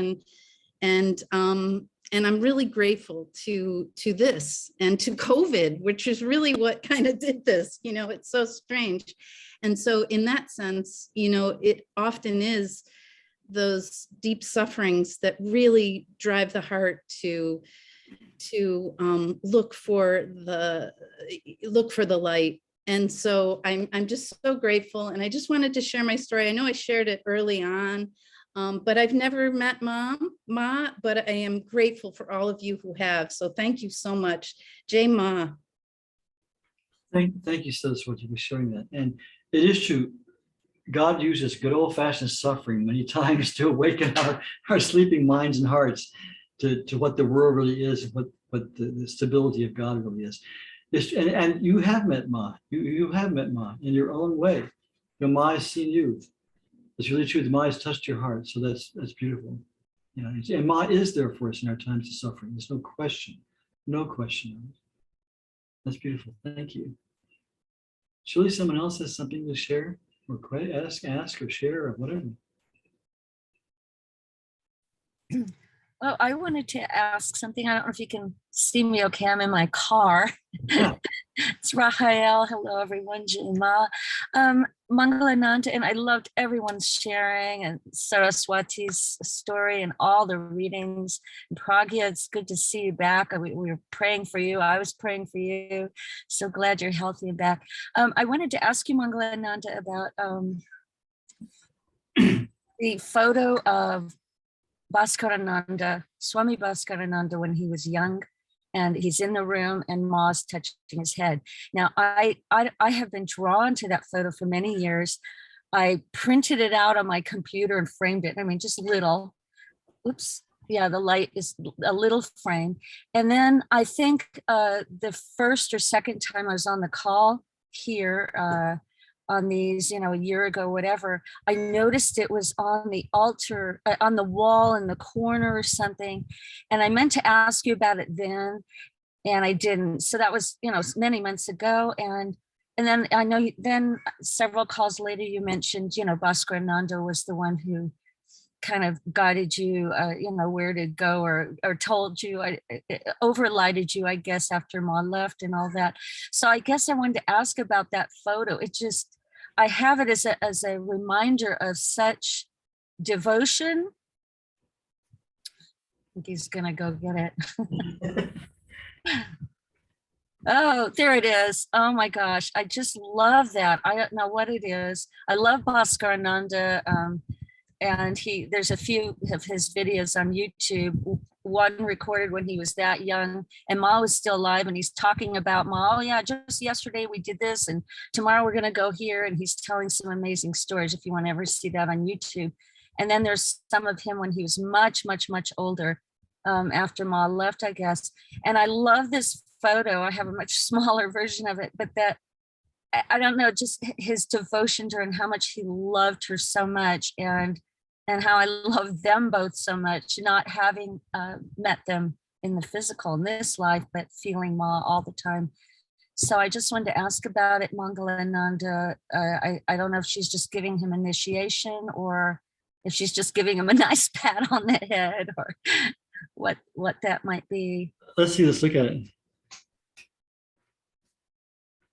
and I'm really grateful to this and to COVID, which is really what kind of did this. It's so strange. And so in that sense, it often is those deep sufferings that really drive the heart to look for the light. And so I'm just so grateful, and I just wanted to share my story. I know I shared it early on, but I've never met Ma, but I am grateful for all of you who have. So thank you so much. Jai Ma. Thank you, Saraswati, for sharing that. And it is true. God uses good old-fashioned suffering many times to awaken our sleeping minds and hearts to what the world really is, and what the stability of God really is. And you have met Ma. You have met Ma in your own way. Ma has seen you. It's really true. The Ma has touched your heart. So that's beautiful. And Ma is there for us in our times of suffering. There's no question. No question. That's beautiful. Thank you. Surely someone else has something to share or ask or share or whatever. Well, I wanted to ask something. I don't know if you can see me okay. I'm in my car. Yeah. It's Rahael. Hello, everyone. Jima. Mangalananda, and I loved everyone's sharing and Saraswati's story and all the readings. And Pragya, it's good to see you back. We were praying for you. I was praying for you. So glad you're healthy and back. I wanted to ask you, Mangalananda, about the photo of Bhaskarananda, Swami Bhaskarananda, when he was young, and he's in the room and Ma's touching his head. Now, I have been drawn to that photo for many years. I printed it out on my computer and framed it. I mean, just little, oops. Yeah, the light is a little frame. And then I think the first or second time I was on the call here, on these, a year ago, whatever, I noticed it was on the altar, on the wall in the corner or something. And I meant to ask you about it then, and I didn't. So that was, many months ago. And then I know then several calls later, you mentioned, Bhaskarananda was the one who kind of guided you, where to go, or told you, overlighted you, I guess, after Ma left and all that. So I guess I wanted to ask about that photo. It just, I have it as a reminder of such devotion. I think he's gonna go get it. Oh, there it is. Oh my gosh, I just love that. I don't know what it is. I love Bhaskarananda. And there's a few of his videos on YouTube one recorded when he was that young and Ma was still alive, and he's talking about Ma, oh yeah, just yesterday we did this and tomorrow we're going to go here, and he's telling some amazing stories if you want to ever see that on YouTube. And then there's some of him when he was much older, after Ma left, I guess. And I love this photo. I have a much smaller version of it, but that, I don't know, just his devotion to her and how much he loved her so much, and how I love them both so much, not having met them in the physical in this life, but feeling Ma all the time. So I just wanted to ask about it, Mangalananda. I don't know if she's just giving him initiation, or if she's just giving him a nice pat on the head, or what that might be. Let's see, let's look at it.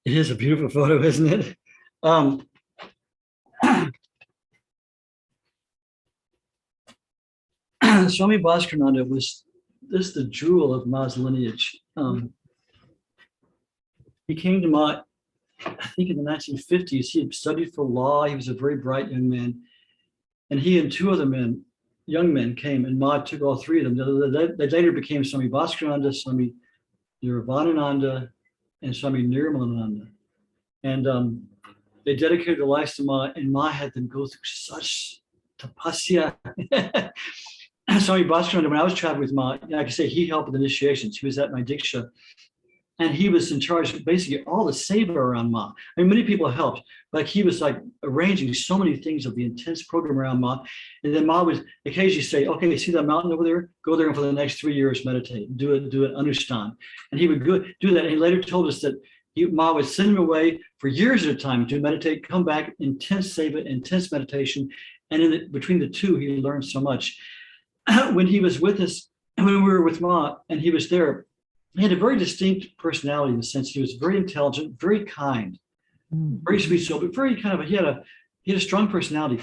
It is a beautiful photo, isn't it? Swami Bhaskarananda was this the jewel of Ma's lineage. He came to Ma, I think in the 1950s. He had studied for law. He was a very bright young man. And he and two other men, young men, came, and Ma took all three of them. They later became Swami Bhaskarananda, Swami Nirvanananda, and Swami Nirmalananda. And they dedicated their lives to Ma, and Ma had them go through such tapasya. Swami Bhaskarananda, when I was traveling with Ma, like I say, he helped with initiations. He was at my Diksha, and he was in charge of basically all the seva around Ma. I mean, many people helped, but he was like arranging so many things of the intense program around Ma. And then Ma would occasionally say, okay, see that mountain over there? Go there and for the next 3 years, meditate, do it, understand. And he would go do that. And he later told us that Ma would send him away for years at a time to meditate, come back, intense seva, intense meditation. And between the two, he learned so much. When he was with us, when we were with Ma and he was there, he had a very distinct personality in the sense he was very intelligent, very kind, very sweet soul, but very kind of, he had a strong personality.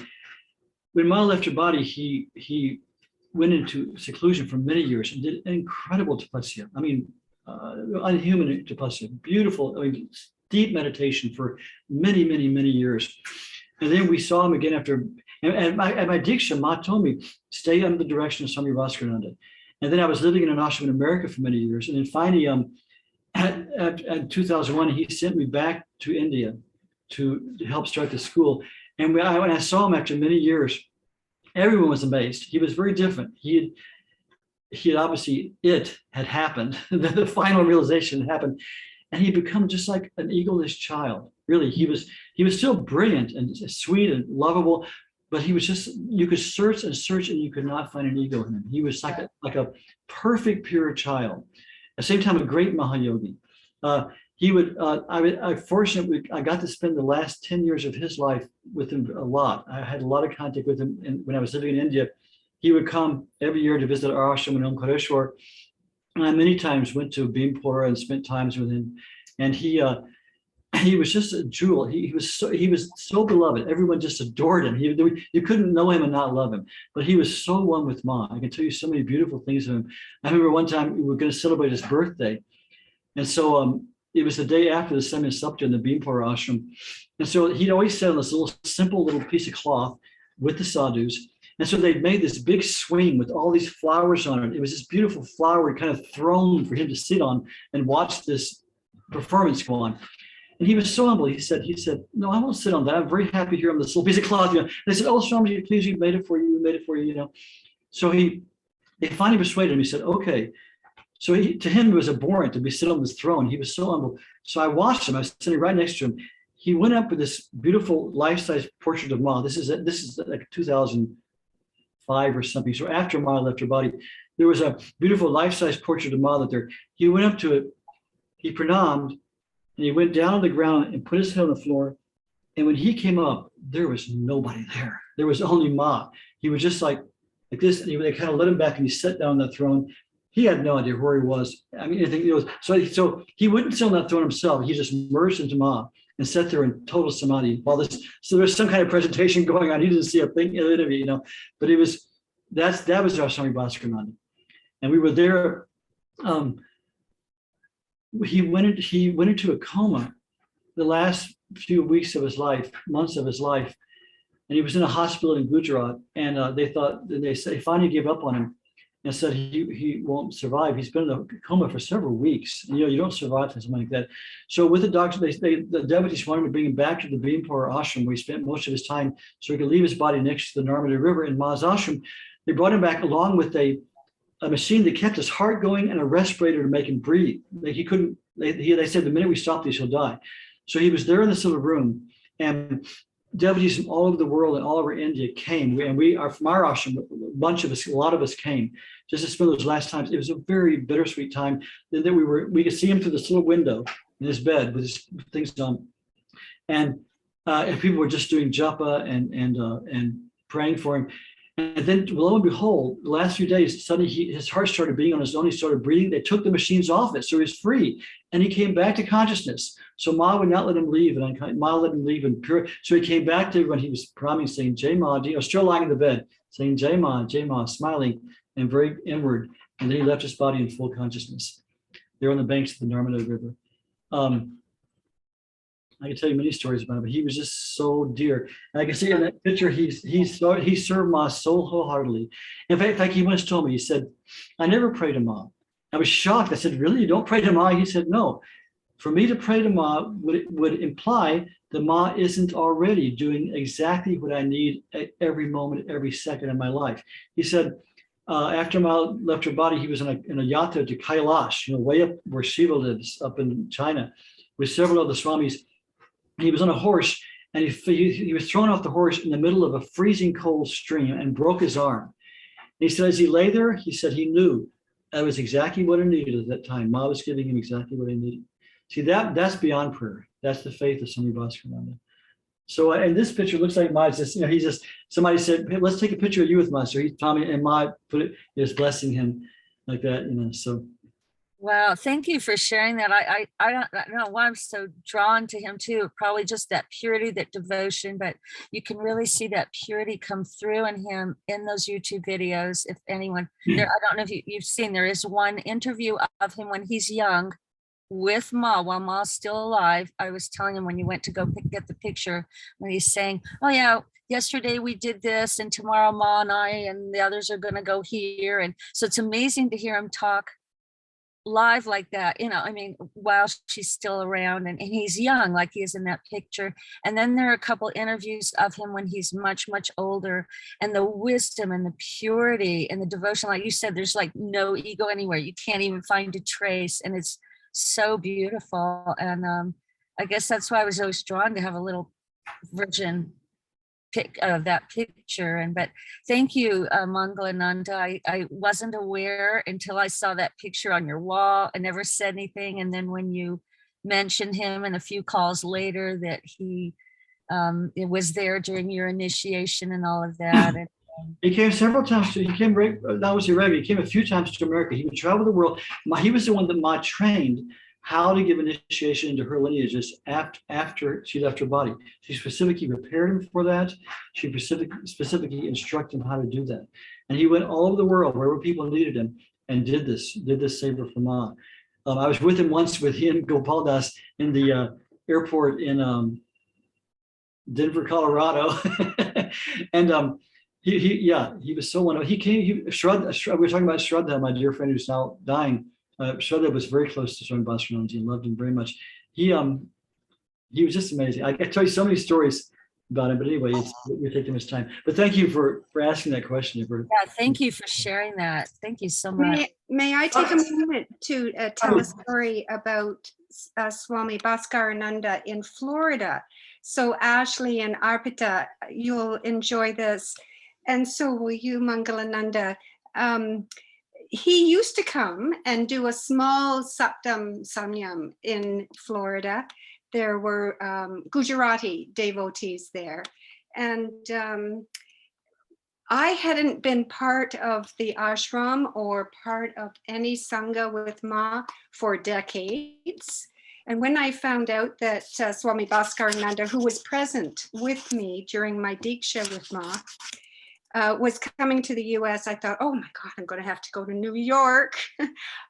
When Ma left her body, he went into seclusion for many years and did incredible tapasya. I mean, unhuman tapasya, beautiful, I mean, deep meditation for many years. And then we saw him again after, and at my Diksha, Ma told me, stay under the direction of Swami Bhaskarananda. And then I was living in an ashram in America for many years. And then finally, in 2001, he sent me back to India to help start the school. And when I saw him after many years, everyone was amazed. He was very different. He had obviously, it had happened. The final realization had happened. And he'd become just like an egoless child. Really, he was still brilliant and sweet and lovable, but he was just, you could search and search and you could not find an ego in him. He was like a perfect, pure child. At the same time, a great Mahayogi. Fortunately, I got to spend the last 10 years of his life with him a lot. I had a lot of contact with him. And when I was living in India, he would come every year to visit our ashram in Omkareshwar. And I many times went to Bhimpura and spent times with him. And he was just a jewel. He was so beloved. Everyone just adored him. You couldn't know him and not love him. But he was so one with Ma. I can tell you so many beautiful things of him. I remember one time we were going to celebrate his birthday. And so it was the day after the Samya Sapta in the Bhimpura ashram. And so he'd always sit on this simple little piece of cloth with the sadhus. And so they'd made this big swing with all these flowers on it. It was this beautiful flower kind of throne for him to sit on and watch this performance go on. And he was so humble. He said, no, I won't sit on that. I'm very happy here on this little piece of cloth. And they said, oh, Swamiji, please, we made it for you, So they finally persuaded him. He said, okay. So to him, it was abhorrent to be sitting on this throne. He was so humble. So I watched him. I was sitting right next to him. He went up with this beautiful life-size portrait of Ma. This is like 2005 or something. So after Ma left her body, there was a beautiful life-size portrait of Ma there. He went up to it. He pranamed. And he went down on the ground and put his head on the floor. And when he came up, there was nobody there. There was only Ma. He was just like this. And they kind of let him back and he sat down on the throne. He had no idea where he was. I mean, so he wouldn't sit on that throne himself. He just merged into Ma and sat there in total samadhi. So there's some kind of presentation going on. He didn't see a thing in it, but that was our Swami Bhaskarananda. And we were there. He went into a coma the last few weeks of his life, months of his life, and he was in a hospital in Gujarat. And they finally gave up on him. and said he won't survive. He's been in a coma for several weeks. And, you don't survive something like that. So with the doctor, the devotees wanted to bring him back to the Bhimpur ashram where he spent most of his time so he could leave his body next to the Narmada River in Ma's ashram. They brought him back along with a machine that kept his heart going and a respirator to make him breathe. He couldn't, they said the minute we stop this, he'll die. So he was there in this little room, and devotees from all over the world and all over India came. We are from our ashram, a lot of us came just to spend those last times. It was a very bittersweet time. Then we could see him through this little window in his bed with his things on. And people were just doing japa and praying for him. And then, lo and behold, the last few days, suddenly his heart started beating on his own. He started breathing. They took the machines off it, so he was free. And he came back to consciousness. So Ma would not let him leave, and Ma let him leave in pure. So he came back to when he was priming, saying, Jai Ma, still lying in the bed, saying, Jai Ma, smiling and very inward. And then he left his body in full consciousness. They're on the banks of the Narmada River. I can tell you many stories about him, but he was just so dear. And I can see in that picture, he served Ma so wholeheartedly. In fact, he once told me, he said, I never pray to Ma. I was shocked. I said, really? You don't pray to Ma? He said, no. For me to pray to Ma would imply that Ma isn't already doing exactly what I need at every moment, every second of my life. He said, after Ma left her body, he was in a yatra to Kailash, way up where Shiva lives, up in China, with several other swamis. He was on a horse, and he was thrown off the horse in the middle of a freezing cold stream and broke his arm. And he said, as he lay there, he said he knew that was exactly what he needed at that time. Ma was giving him exactly what he needed. See, that's beyond prayer. That's the faith of Swami Bhaskarananda. So in this picture, it looks like Ma just, he's just, somebody said, hey, let's take a picture of you with Ma. So he told me, and Ma put it, just blessing him like that, so. Wow, thank you for sharing that. I don't know why I'm so drawn to him too. Probably just that purity, that devotion, but you can really see that purity come through in him in those YouTube videos. If anyone there, I don't know if you've seen, there is one interview of him when he's young with Ma, while Ma's still alive. I was telling him when you went to go get the picture, when he's saying, oh yeah, yesterday we did this, and tomorrow Ma and I and the others are going to go here. And so it's amazing to hear him talk live like that, while she's still around, and he's young like he is in that picture. And then there are a couple interviews of him when he's much, much older, and the wisdom and the purity and the devotion, like you said, there's like no ego anywhere. You can't even find a trace, and it's so beautiful. And I guess that's why I was always drawn to have a little virgin pic of that picture. But thank you, Mangalananda. I wasn't aware until I saw that picture on your wall. I never said anything, and then when you mentioned him and a few calls later that he it was there during your initiation and all of that. And, he came several times he came that was irregular. He came a few times to America. He would travel the world. He was the one that Ma trained how to give initiation into her lineages after she left her body. She specifically prepared him for that. She specifically instructed him how to do that. And he went all over the world, wherever people needed him, and did this savor for Ma. I was with him once with him, Gopal Das, in the airport in Denver, Colorado. And he was so wonderful. He came, Shraddha, we were talking about Shraddha, my dear friend who's now dying. Shraddha was very close to Swami Bhaskarananda and loved him very much. He was just amazing. I tell you so many stories about him, but anyway, we take too much time. But thank you for asking that question. Yeah, thank you for sharing that. Thank you so much. May I take a moment to tell a story about Swami Bhaskarananda in Florida? So Ashley and Arpita, you'll enjoy this. And so will you, Mangalananda. He used to come and do a small Saptam Samyam in Florida. There were Gujarati devotees there. And I hadn't been part of the ashram or part of any sangha with Ma for decades. And when I found out that Swami Bhaskarananda, who was present with me during my Diksha with Ma, was coming to the US, I thought, oh my God, I'm going to have to go to New York.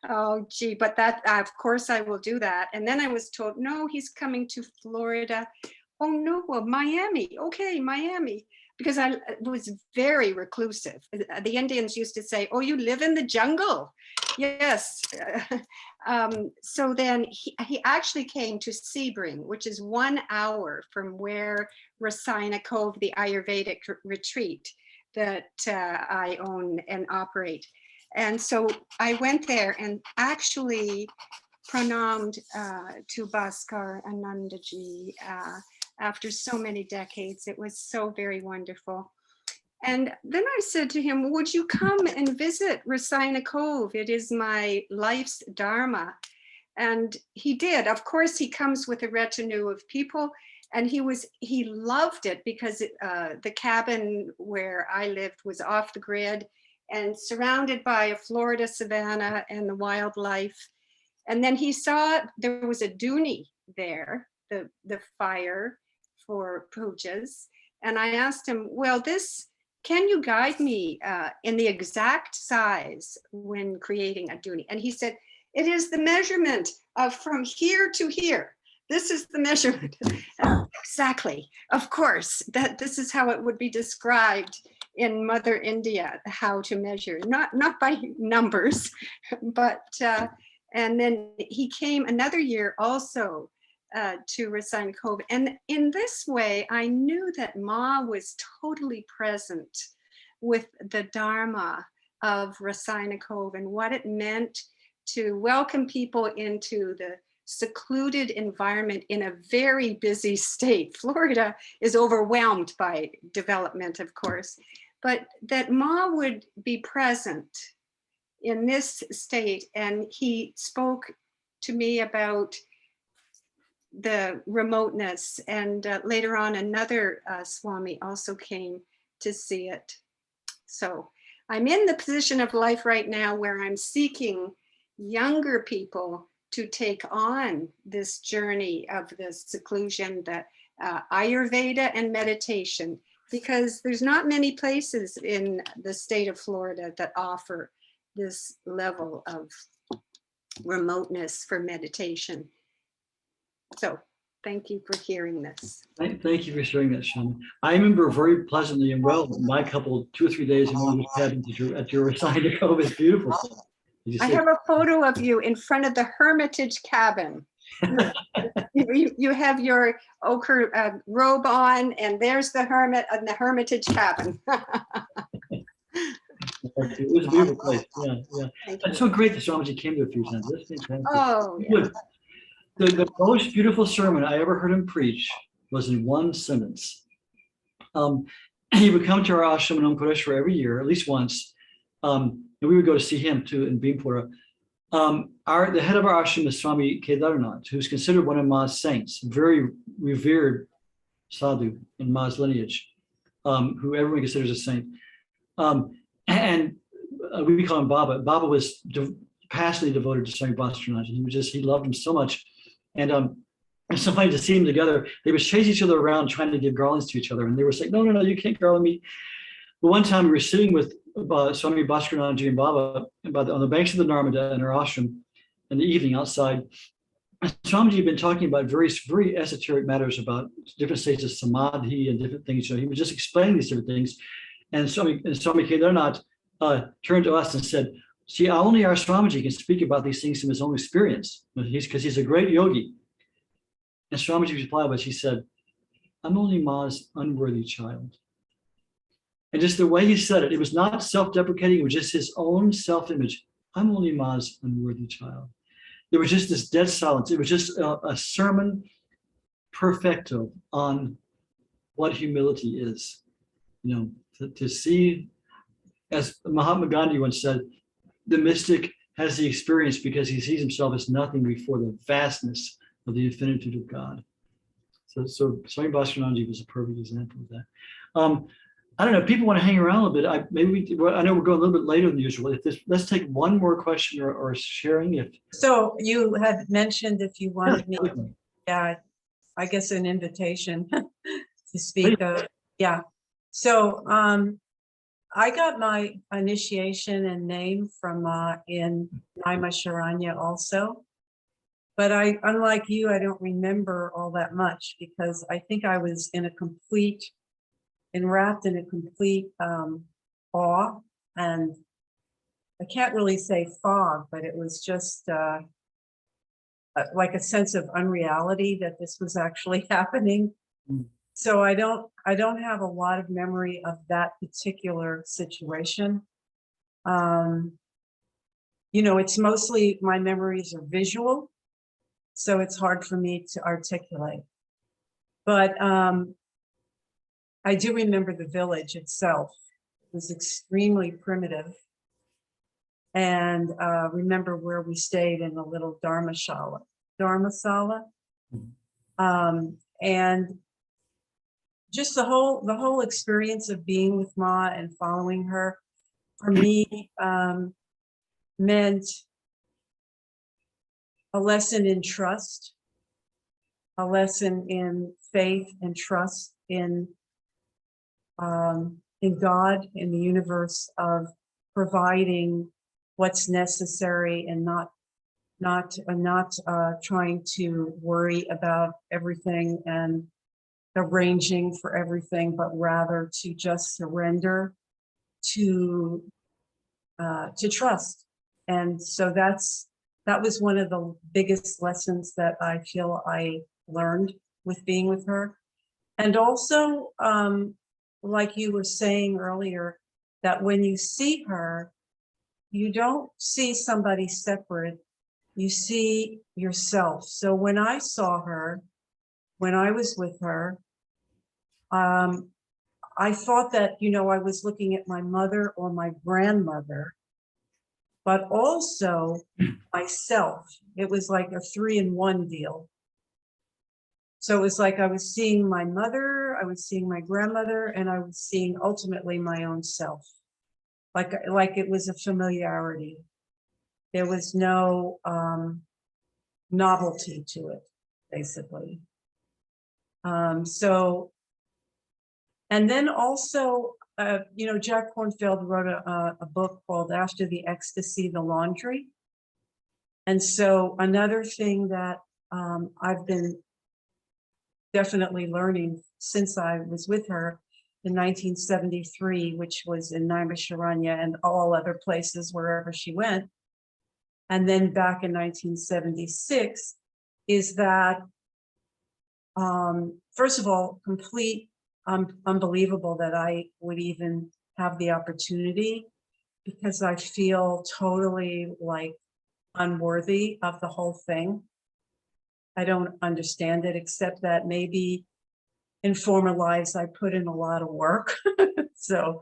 Oh, gee, but that, of course I will do that. And then I was told, no, he's coming to Florida oh no, well, Miami. Okay, Miami. Because I was very reclusive. The Indians used to say, oh, you live in the jungle. Yes. So then he actually came to Sebring, which is 1 hour from where Rasina Cove, the Ayurvedic retreat that I own and operate. And so I went there and actually pranamed to Bhaskar Anandaji after so many decades. It was so very wonderful. And then I said to him, would you come and visit Rasina Cove? It is my life's dharma. And he did. Of course, he comes with a retinue of people, and he loved it because the cabin where I lived was off the grid and surrounded by a Florida savanna and the wildlife. And then he saw there was a dooney there, the fire for pujas. And I asked him, well, can you guide me in the exact size when creating a dooney? And he said, it is the measurement of from here to here. This is the measurement. Exactly. Of course, this is how it would be described in Mother India, how to measure, not by numbers, but, and then he came another year also to Rasina Cove. And in this way, I knew that Ma was totally present with the Dharma of Rasina Cove and what it meant to welcome people into the secluded environment in a very busy state. Florida is overwhelmed by development, of course, but that Ma would be present in this state. And he spoke to me about the remoteness, and later on another Swami also came to see it. So I'm in the position of life right now where I'm seeking younger people to take on this journey of the seclusion, the Ayurveda and meditation, because there's not many places in the state of Florida that offer this level of remoteness for meditation. So thank you for hearing this. Thank you for sharing that, Shaman. I remember very pleasantly and well my couple 2 or 3 days in one of the cabins at your Rasina Cove. Is beautiful. I have a photo of you in front of the Hermitage cabin. You have your ochre robe on, and there's the hermit in the Hermitage cabin. It was a beautiful place. Yeah, yeah. It's so great that Swamiji came to a few times. That's fantastic. Oh, yeah. Good. The most beautiful sermon I ever heard him preach was in one sentence. He would come to our ashram in Omkareshwar every year, at least once, and we would go to see him too in Bhimpura. The head of our ashram is Swami Kedarnath, who's considered one of Ma's saints, very revered sadhu in Ma's lineage, who everyone considers a saint. And we call him Baba. Baba was passionately devoted to Swami Bhaskar. He loved him so much. And sometimes to see them together, they would chase each other around trying to give garlands to each other. And they were saying, no, you can't garland me. But one time we were sitting with Swami Bhaskar and Baba on the banks of the Narmada in our ashram in the evening outside. And Swamiji had been talking about various very esoteric matters about different states of samadhi and different things. He was just explaining these different things. And Swami Kedarnath turned to us and said, see, only our Swamiji can speak about these things from his own experience, because he's a great yogi. And Swamiji replied, but she said, I'm only Ma's unworthy child. And just the way he said it, it was not self-deprecating, it was just his own self-image. I'm only Ma's unworthy child. There was just this dead silence. It was just a sermon perfecto on what humility is. To see, as Mahatma Gandhi once said, the mystic has the experience because he sees himself as nothing before the vastness of the infinitude of God. So Swami Bhaskar was a perfect example of that. I don't know, if people want to hang around a little bit. I know we're going a little bit later than usual. Let's take one more question or sharing. So you had mentioned if you wanted me, I guess an invitation to speak. So I got my initiation and name from in Naima Sharanya also, But unlike you, I don't remember all that much because I think I was enwrapped in a complete awe, and I can't really say fog, but it was just like a sense of unreality that this was actually happening. So I don't have a lot of memory of that particular situation. It's mostly my memories are visual, so it's hard for me to articulate. But I do remember the village itself. It was extremely primitive. And remember where we stayed in the little dharmasala. And just the whole experience of being with Ma and following her, for me, meant a lesson in trust, a lesson in faith and trust in God, in the universe, of providing what's necessary and not trying to worry about everything and arranging for everything, but rather to just surrender to trust. And so that was one of the biggest lessons that I feel I learned with being with her. And also, like you were saying earlier, that when you see her, you don't see somebody separate, you see yourself. So when I saw her, when I was with her, I thought that, I was looking at my mother or my grandmother, but also myself. It was like a 3-in-1 deal. So it was like I was seeing my mother, I was seeing my grandmother, and I was seeing ultimately my own self. Like it was a familiarity. There was no novelty to it, basically. And then also, Jack Kornfield wrote a book called After the Ecstasy, the Laundry. And so another thing that I've been definitely learning since I was with her in 1973, which was in Naimisharanya and all other places wherever she went, and then back in 1976, is that, first of all, complete unbelievable that I would even have the opportunity, because I feel totally like unworthy of the whole thing. I don't understand it, except that maybe in former lives I put in a lot of work. So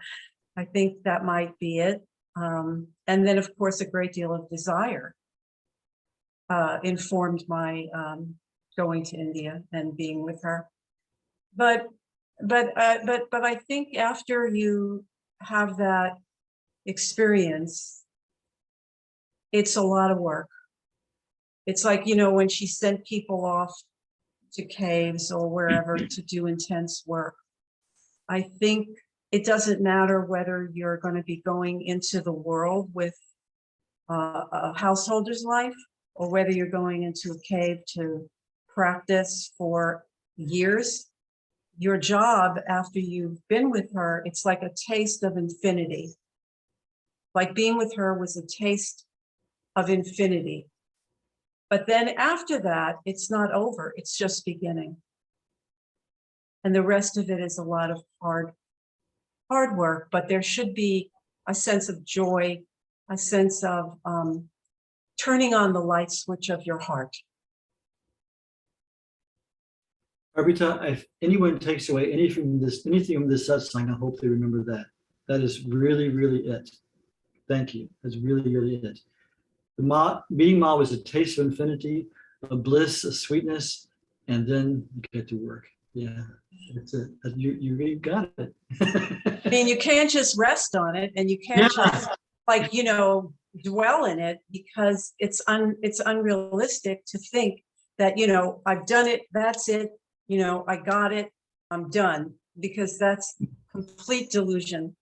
I think that might be it. And then, of course, a great deal of desire informed my going to India and being with her. But I think after you have that experience, it's a lot of work. It's like, when she sent people off to caves or wherever to do intense work, I think it doesn't matter whether you're going to be going into the world with a householder's life, or whether you're going into a cave to practice for years. Your job after you've been with her, it's like a taste of infinity. Like being with her was a taste of infinity. But then after that, it's not over, it's just beginning. And the rest of it is a lot of hard work, but there should be a sense of joy, a sense of turning on the light switch of your heart. Every time, if anyone takes away anything from this satsang, I hope they remember that. That is really, really it. Thank you. That's really, really it. Meeting Ma was a taste of infinity, a bliss, a sweetness, and then you get to work. Yeah, that's it. You really got it. I mean, you can't just rest on it, and you can't just dwell in it, because it's unrealistic to think that, I've done it, that's it, I got it, I'm done, because that's complete delusion.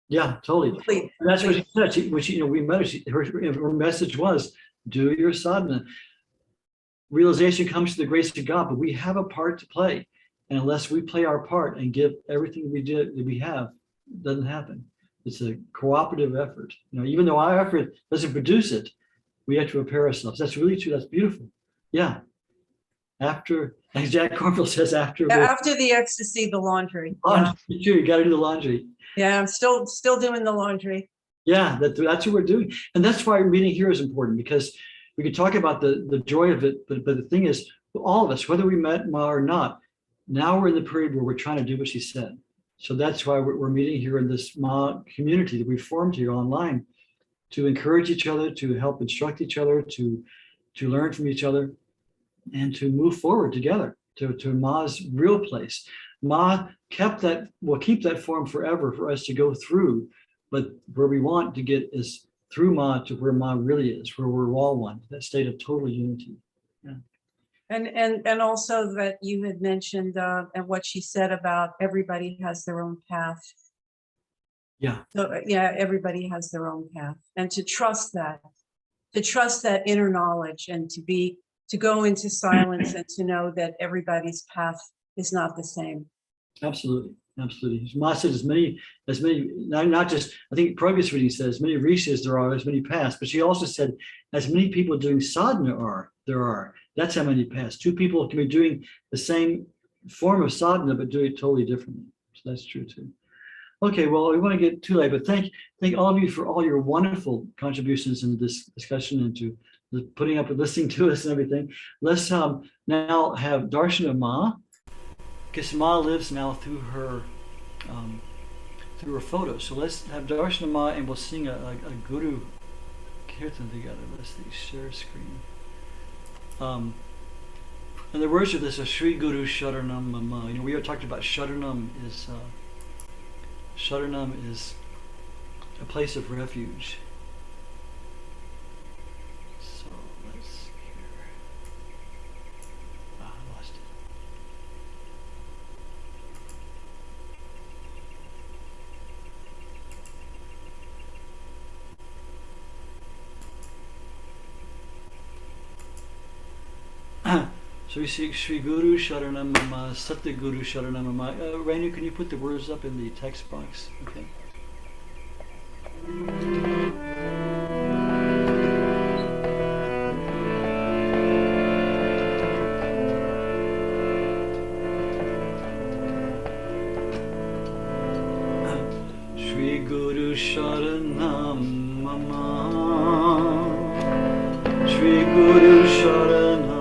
Yeah, totally. That's what she said. We met her. Her message was, do your sadhana. realization comes to the grace of God, but we have a part to play. And unless we play our part and give everything we did that we have, it doesn't happen. It's a cooperative effort. You know, even though our effort doesn't produce it, we have to prepare ourselves. That's really true. That's beautiful. Yeah. After, as Jack Cornfield says, after After the ecstasy, the laundry. laundry, you got to do the laundry. Yeah, I'm still doing the laundry. Yeah, that's what we're doing. And that's why meeting here is important, because we could talk about the joy of it, but the thing is, all of us, whether we met Ma or not, now we're in the period where we're trying to do what she said. So that's why we're meeting here in this Ma community that we formed here online, to encourage each other, to help instruct each other, to learn from each other, and to move forward together to Ma's real place. Ma kept that, will keep that form forever for us to go through, but where we want to get is through Ma to where Ma really is, where we're all one, that state of total unity. Yeah. And also that you had mentioned and what she said about everybody has their own path. Yeah. So yeah, everybody has their own path, and to trust that inner knowledge, and to go into silence and to know that everybody's path is not the same. Absolutely, absolutely. Ma said as many, not just, I think previous reading said as many rishis there are, as many paths, but she also said as many people doing sadhana there are. That's how many paths. Two people can be doing the same form of sadhana, but do it totally differently. So that's true too. Okay, well, we want to get too late, but thank all of you for all your wonderful contributions in this discussion and to putting up with listening to us and everything. Let's now have darshan of Ma, because Ma lives now through her photo. So let's have darshan of Ma, and we'll sing a Guru Kirtan together. Let's see, share screen. And the words of this are Shri Guru Sharanam Mama. You know, we are talking about Sharanam is a place of refuge. So let's hear. I lost it. So we see Shri Guru Sharanam Mama, Satya Guru Sharanam Mama. Rainu, can you put the words up in the text box? Okay. Shri Guru Sharanam Mama, Shri Guru Sharanam.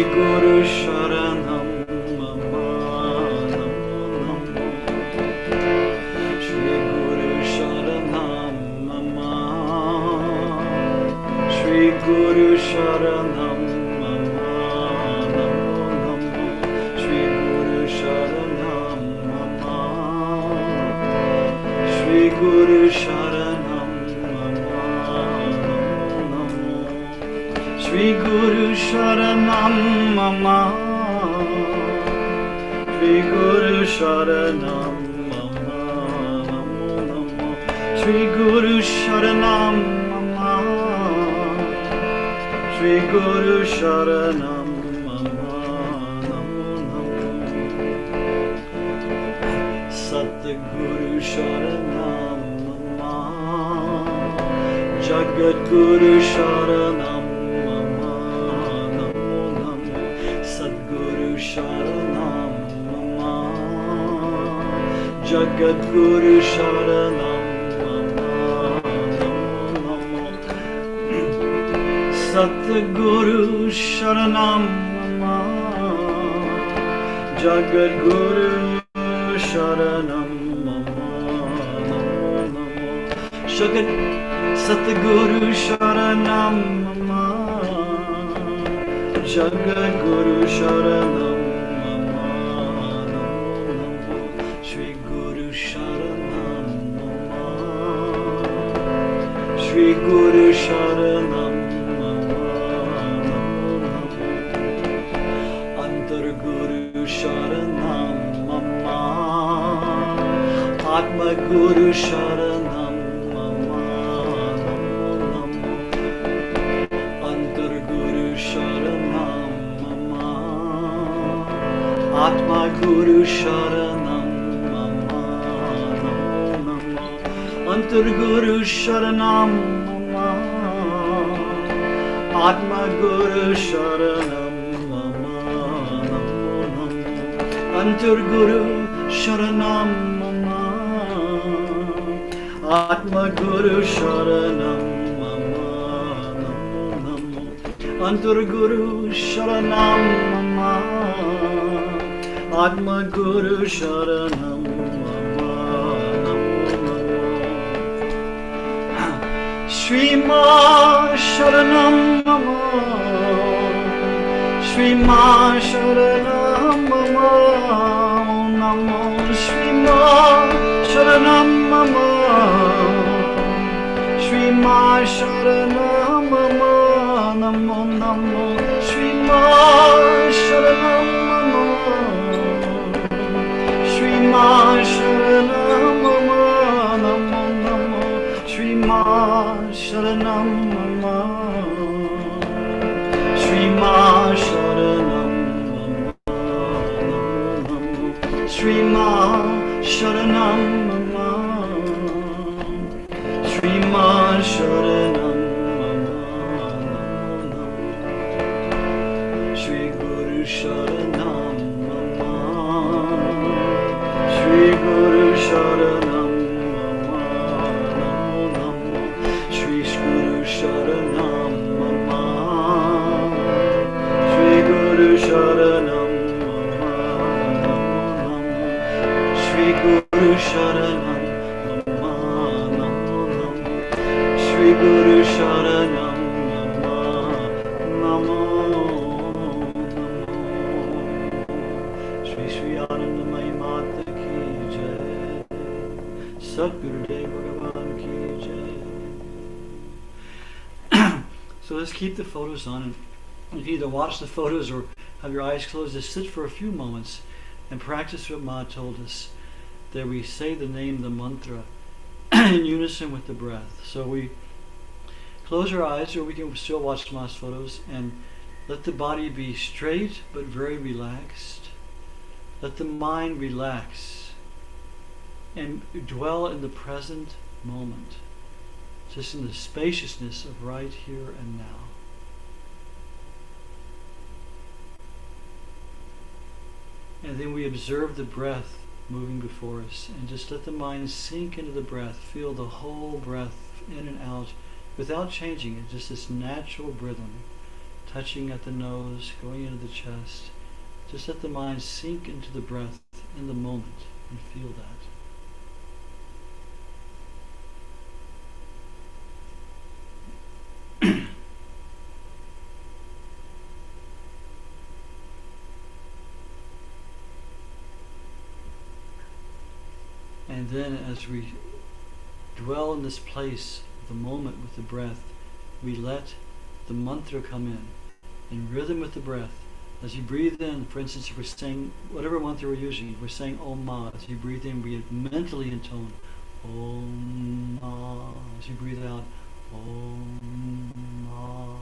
Guru Sharanam Mama, Shri Guru Sharanam Mama, Shri Guru Sharanam Mama, Shri Guru Sharanam Mama, Shri Guru Sharanam Mama, Shri Guru Sharanam Mama, Shri Guru Sharanam Mama, Shri Guru Sharanam Mama, Shri Guru Sharanam Mama, Satguru Sharanam Mama, Jagat Guru Sharanam. Sharanam Mama, Jagat Guru Sharanam Mama, Satguru Sharanam Mama, Jagat Guru Sharanam Mama, Satguru Sharanam Mama, Jagat Guru Sharanam. Shri Guru Sharanam Mama, Antar Guru Sharanam Mama, Atma Guru Sharanam Mama Namo Antar Guru Sharanam Mama Atma Guru Sharanam Mama Namo Antar Guru Sharanam Mama Atma Guru Sharanam Mama Namo Antar Guru Sharanam Mama Atma Guru Sharanam Mama Namo Antar Guru Sharanam Mama Atma Guru Sharanam Mama Shri Ma Sharanam Mama Shri Ma Sharanam Mama Namo Shri Ma Sharanam Mama Shri Ma Sharanam Mama Namo Namo Shri Ma Sharanam Mama Shri Ma Sharanam Mama Namo Namo Shri Ma Sharanam Mama Shri Ma Sharanam Shri Ma Sharanam Mama Shri Ma Sharanam Mama Shri Guru Sharanam Mama Shri Guru Sharanam Mama Shri Guru Sharanam Mama Shri Guru Sharanam Shri Guru Sharanam Mama Shri Guru Sharanam Mama Namo Shri Shri Anandamayi Mata Ki Jai Satgurudev Bhagavan Ki Jai. So let's keep the photos on, and you can either watch the photos or have your eyes closed. Just sit for a few moments and practice what Ma told us, that we say the name, the mantra, in unison with the breath. So we close our eyes, or we can still watch Ma's photos, and let the body be straight but very relaxed. Let the mind relax and dwell in the present moment, just in the spaciousness of right here and now. And then we observe the breath moving before us, and just let the mind sink into the breath. Feel the whole breath in and out without changing it, just this natural rhythm, touching at the nose, going into the chest. Just let the mind sink into the breath in the moment and feel that. And then as we dwell in this place, the moment with the breath, we let the mantra come in rhythm with the breath. As you breathe in, for instance, if we're saying whatever mantra we're using, we're saying Om Ma. As you breathe in, we mentally intone Om Ma. As you breathe out, Om Ma.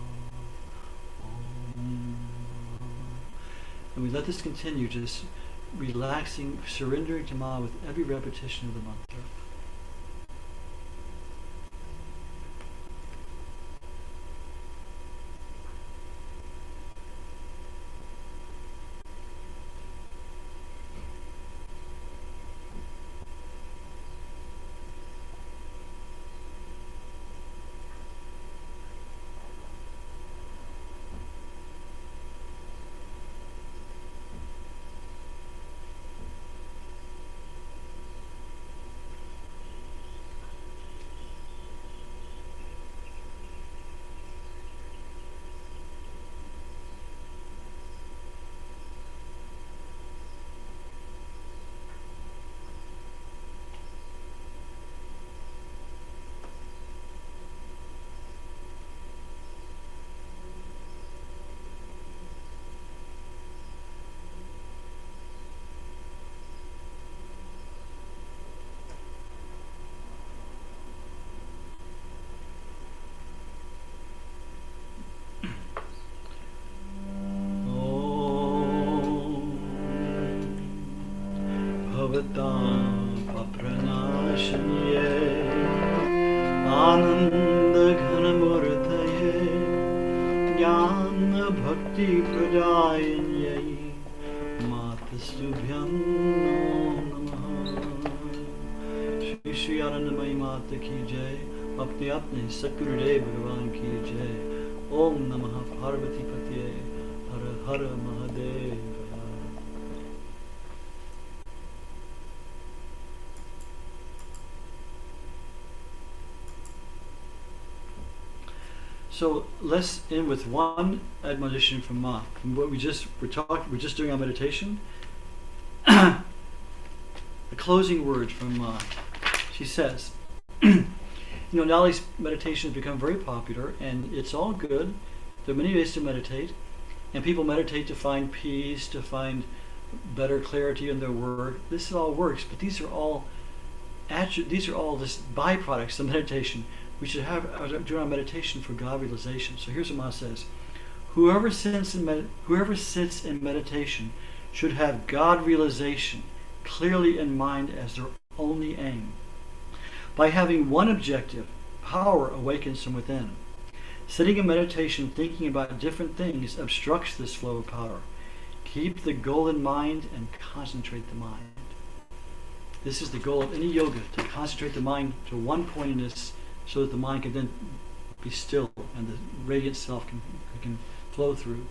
Om Ma. And we let this continue, just relaxing, surrendering to Ma with every repetition of the mantra. papranaşniye Ananda ghanamurtaye Jnana bhakti pradayanye Matastubhyam namaha Shri Shri Anandamayi Mata ki jai Apne apne Satgurudev Bhagavan ki jai Om Namaha Parvati Patye Hara Hara Mahadev. So let's end with one admonition from Ma. From what we're just doing our meditation. The closing words from Ma. She says, now these meditations become very popular, and it's all good. There are many ways to meditate, and people meditate to find peace, to find better clarity in their work. This all works, but these are all just byproducts of meditation. We should do our meditation for God realization. So here's what Ma says: whoever sits in meditation should have God realization clearly in mind as their only aim. By having one objective, power awakens from within. Sitting in meditation thinking about different things obstructs this flow of power. Keep the goal in mind and concentrate the mind. This is the goal of any yoga, to concentrate the mind to one pointedness so that the mind can then be still and the radiant self can flow through.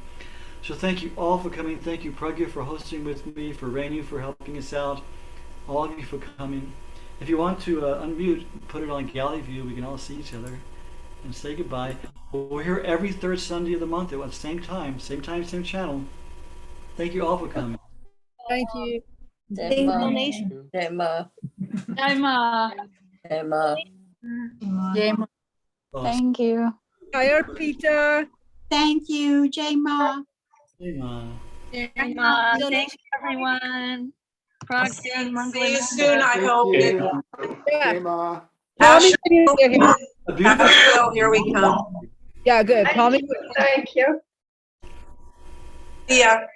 So thank you all for coming. Thank you, Pragya, for hosting with me, for Renu for helping us out, all of you for coming. If you want to unmute, put it on gallery view, we can all see each other and say goodbye. We're here every third Sunday of the month at the same time, same channel. Thank you all for coming. Thank you. Thank donation. Jai Ma. Thank you. Hi, Peter. Thank you, Jai Ma. Hey, Ma. Jai Ma. Thank you, everyone. See you soon, I hope. Hey, Ma. Asheville, here we come. Yeah, good. Call me. Thank you. See ya.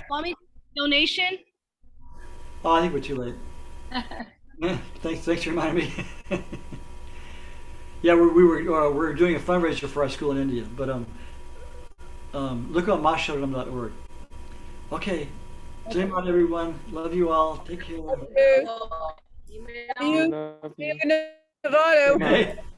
Swami, donation? Oh, I think we're too late. Thanks for reminding me. Yeah, we're doing a fundraiser for our school in India, but look on masharanam.org. Okay, Jai Ma, everyone. Love you all. Take care. See you in Nevada. Okay.